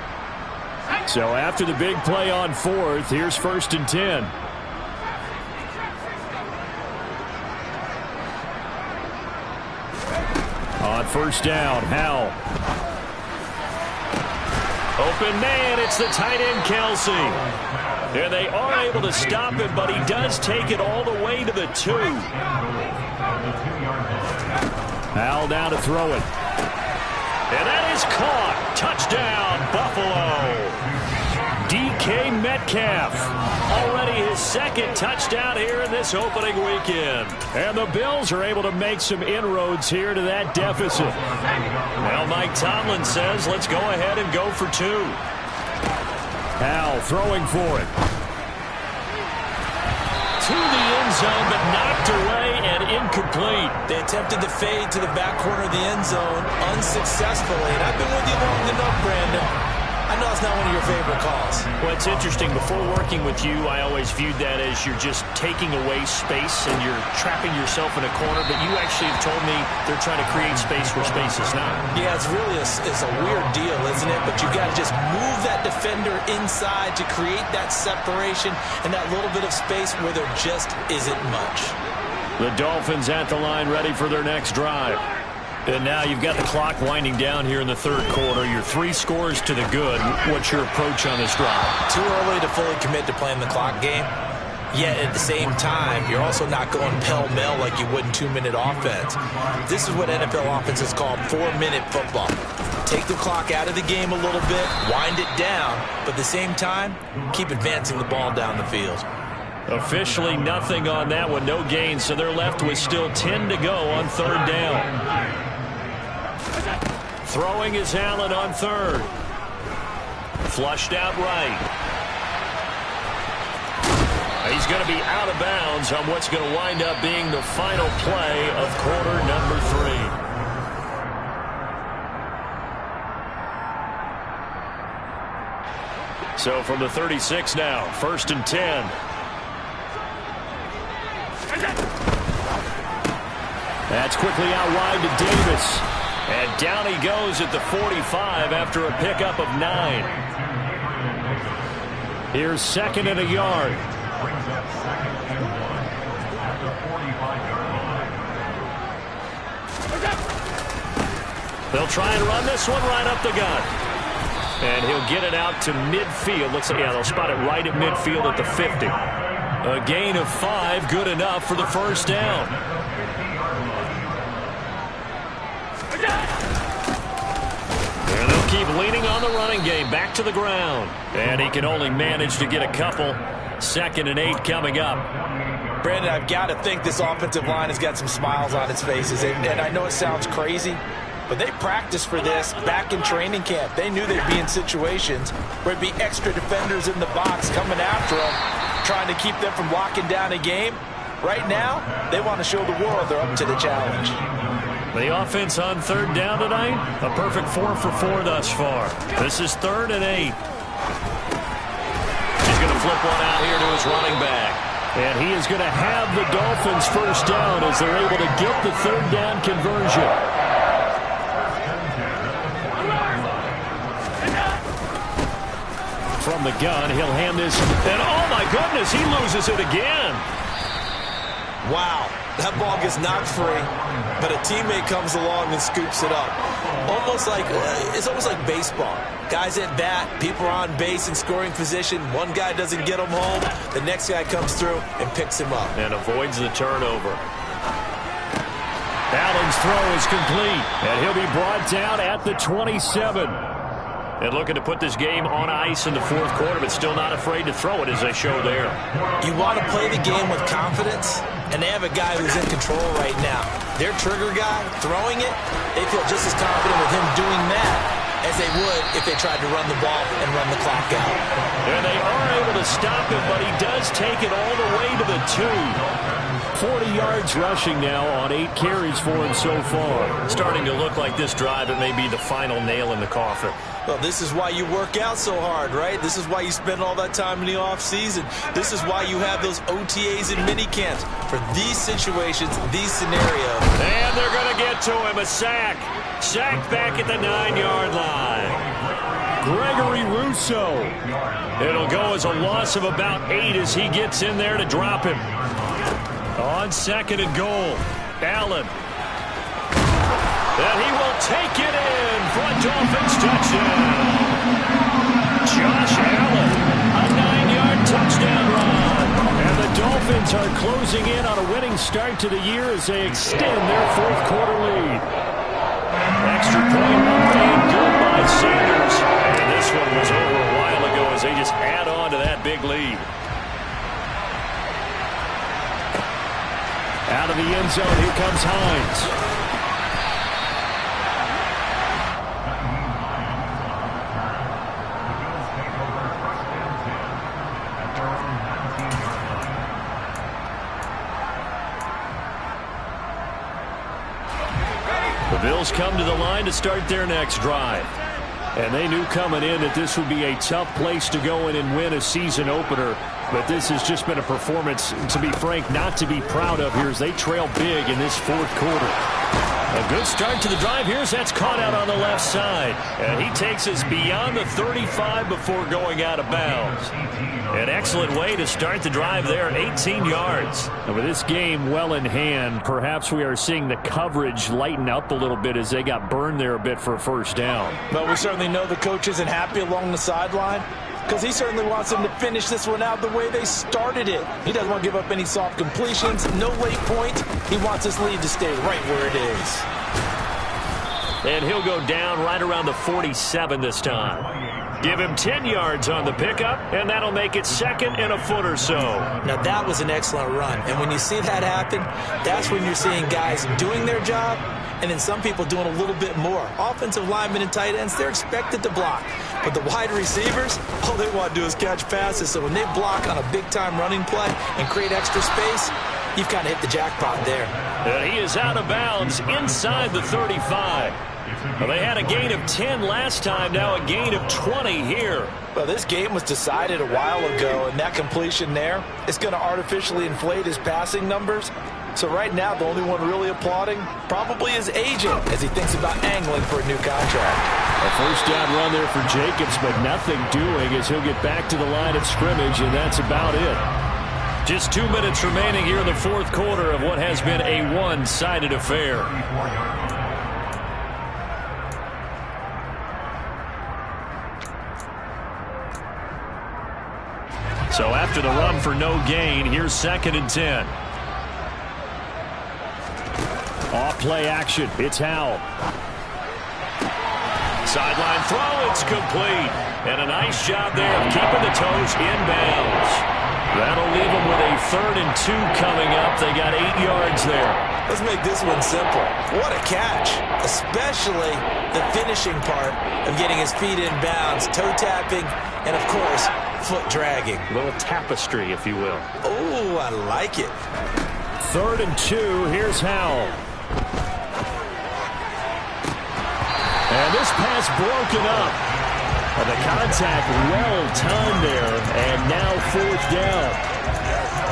C: So after the big play on 4th, here's 1st and 10. On first down, Howell.
A: Open man, it's the tight end, Kelsey. And they are able to stop him, but he does take it all the way to the 2.
C: Howell down to throw it.
A: And that is caught. Touchdown, Buffalo. DK Metcalf. Already his 2nd touchdown here in this opening weekend.
C: And the Bills are able to make some inroads here to that deficit.
A: Well, Mike Tomlin says, let's go ahead and go for 2.
C: Howell throwing for it.
A: To the end zone, but knocked away and incomplete.
B: They attempted to fade to the back corner of the end zone unsuccessfully. And I've been with you long enough, Brandon. I I know it's not one of your favorite calls.
C: Well, it's interesting. Before working with you, I always viewed that as you're just taking away space and you're trapping yourself in a corner. But you actually have told me they're trying to create space where space is not.
B: Yeah, it's really a weird deal, isn't it? But you got to just move that defender inside to create that separation and that little bit of space where there just isn't much.
C: The Dolphins at the line ready for their next drive. And now you've got the clock winding down here in the third quarter. You're 3 scores to the good. What's your approach on this drive?
B: Too early to fully commit to playing the clock game. Yet at the same time, you're also not going pell-mell like you would in 2-minute offense. This is what NFL offenses call 4-minute football. Take the clock out of the game a little bit, wind it down, but at the same time, keep advancing the ball down the field.
C: Officially nothing on that one, no gain, so they're left with still 10 to go on third down. Throwing is Allen on third. Flushed out right. He's going to be out of bounds on what's going to wind up being the final play of quarter number 3. So from the 36 now, 1st and 10. That's quickly out wide to Davis. And down he goes at the 45 after a pickup of 9. Here's 2nd and a yard.
E: Brings up 2nd and 1 at the 45-yard line.
C: They'll try and run this one right up the gut. And he'll get it out to midfield. Looks like, yeah, they'll spot it right at midfield at the 50. A gain of 5, good enough for the first down. And they'll keep leaning on the running game. Back to the ground. And he can only manage to get a couple. 2nd and 8 coming up.
B: Brandon, I've got to think this offensive line has got some smiles on its faces. And I know it sounds crazy, but they practiced for this back in training camp. They knew they'd be in situations where it'd be extra defenders in the box coming after them, trying to keep them from locking down a game. Right now, they want to show the world they're up to the challenge.
C: The offense on third down tonight, a perfect 4 for 4 thus far. This is 3rd and 8. He's going to flip one out here to his running back. And he is going to have the Dolphins first down as they're able to get the third down conversion. From the gun, he'll hand this, and oh my goodness, he loses it again.
B: Wow, that ball gets knocked free, but a teammate comes along and scoops it up. It's almost like baseball. Guys at bat, people are on base in scoring position. One guy doesn't get him home, the next guy comes through and picks him up.
C: And avoids the turnover. Allen's throw is complete, and he'll be brought down at the 27. And looking to put this game on ice in the fourth quarter, but still not afraid to throw it as they show there.
B: You want to play the game with confidence, and they have a guy who's in control right now. Their trigger guy, throwing it, they feel just as confident with him doing that as they would if they tried to run the ball and run the clock out.
C: And they are able to stop it, but he does take it all the way to the 2. 40 yards rushing now on 8 carries for him so far. Starting to look like this drive, it may be the final nail in the coffin.
B: Well, this is why you work out so hard, right? This is why you spend all that time in the offseason. This is why you have those OTAs and minicamps for these situations, these scenarios.
C: And they're going to get to him. A sack. Sacked back at the 9-yard line. Gregory Rousseau. It'll go as a loss of about 8 as he gets in there to drop him. On 2nd and goal, Allen. And he will take it in for a Dolphins touchdown. Josh Allen, a 9-yard touchdown run. And the Dolphins are closing in on a winning start to the year as they extend their fourth quarter lead. Extra point made good by Sanders. And this one was over a while ago as they just add on to that big lead. Out of the end zone, here comes Hines. The Bills come to the line to start their next drive. And they knew coming in that this would be a tough place to go in and win a season opener. But this has just been a performance, to be frank, not to be proud of here as they trail big in this fourth quarter. A good start to the drive. Here's that's caught out on the left side. And he takes us beyond the 35 before going out of bounds. An excellent way to start the drive there, 18 yards. And with this game well in hand, perhaps we are seeing the coverage lighten up a little bit as they got burned there a bit for a first down.
F: But we certainly know the coach isn't happy along the sideline because he certainly wants them to finish this one out the way they started it. He doesn't want to give up any soft completions, no late points. He wants this lead to stay right where it is.
C: And he'll go down right around the 47 this time. Give him 10 yards on the pickup, and that'll make it second and a foot or so.
B: Now, that was an excellent run. And when you see that happen, that's when you're seeing guys doing their job and then some people doing a little bit more. Offensive linemen and tight ends, they're expected to block. But the wide receivers, all they want to do is catch passes. So when they block on a big-time running play and create extra space, you've kind of hit the jackpot there.
C: And he is out of bounds inside the 35. Well, they had a gain of 10 last time, now a gain of 20 here.
F: Well, this game was decided a while ago, and that completion there is going to artificially inflate his passing numbers. So right now, the only one really applauding probably his agent as he thinks about angling for a new contract.
C: A first down run there for Jacobs, but nothing doing as he'll get back to the line of scrimmage, and that's about it. Just 2 minutes remaining here in the fourth quarter of what has been a one-sided affair. So after the run for no gain, here's 2nd and 10. Off play action. It's Howell. Sideline throw. It's complete. And a nice job there of keeping the toes inbounds. That'll leave them with a 3rd and 2 coming up. They got 8 yards there.
B: Let's make this one simple. What a catch, especially the finishing part of getting his feet in bounds, toe tapping, and, of course, foot dragging.
C: A little tapestry, if you will.
B: Oh, I like it.
C: 3rd and 2. Here's Howell. And this pass broken up. And the contact well-timed there, and now 4th down.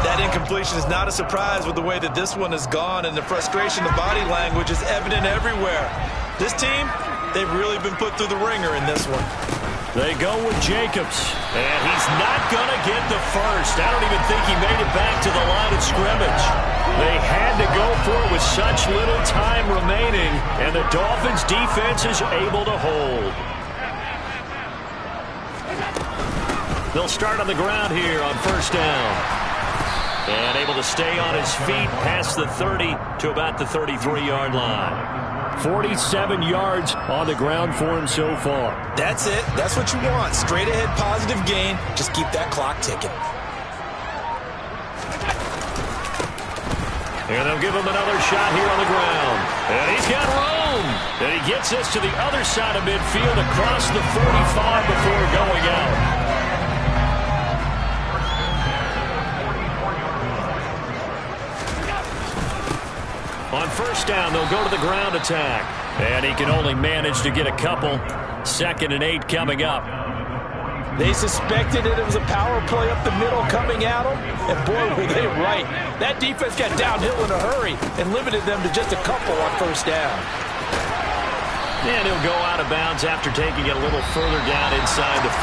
F: That incompletion is not a surprise with the way that this one has gone, and the frustration, the body language is evident everywhere. This team, they've really been put through the ringer in this one.
C: They go with Jacobs, and he's not going to get the first. I don't even think he made it back to the line of scrimmage. They had to go for it with such little time remaining, and the Dolphins' defense is able to hold. They'll start on the ground here on first down. And able to stay on his feet past the 30 to about the 33-yard line. 47 yards on the ground for him so far.
B: That's it. That's what you want. Straight ahead positive gain. Just keep that clock ticking.
C: And they'll give him another shot here on the ground. And he's got room. And he gets us to the other side of midfield across the 45 before going out. On first down, they'll go to the ground attack. And he can only manage to get a couple. 2nd and 8 coming up.
F: They suspected it was a power play up the middle coming at them, and boy, were they right. That defense got downhill in a hurry and limited them to just a couple on first down.
C: And he'll go out of bounds after taking it a little further down inside the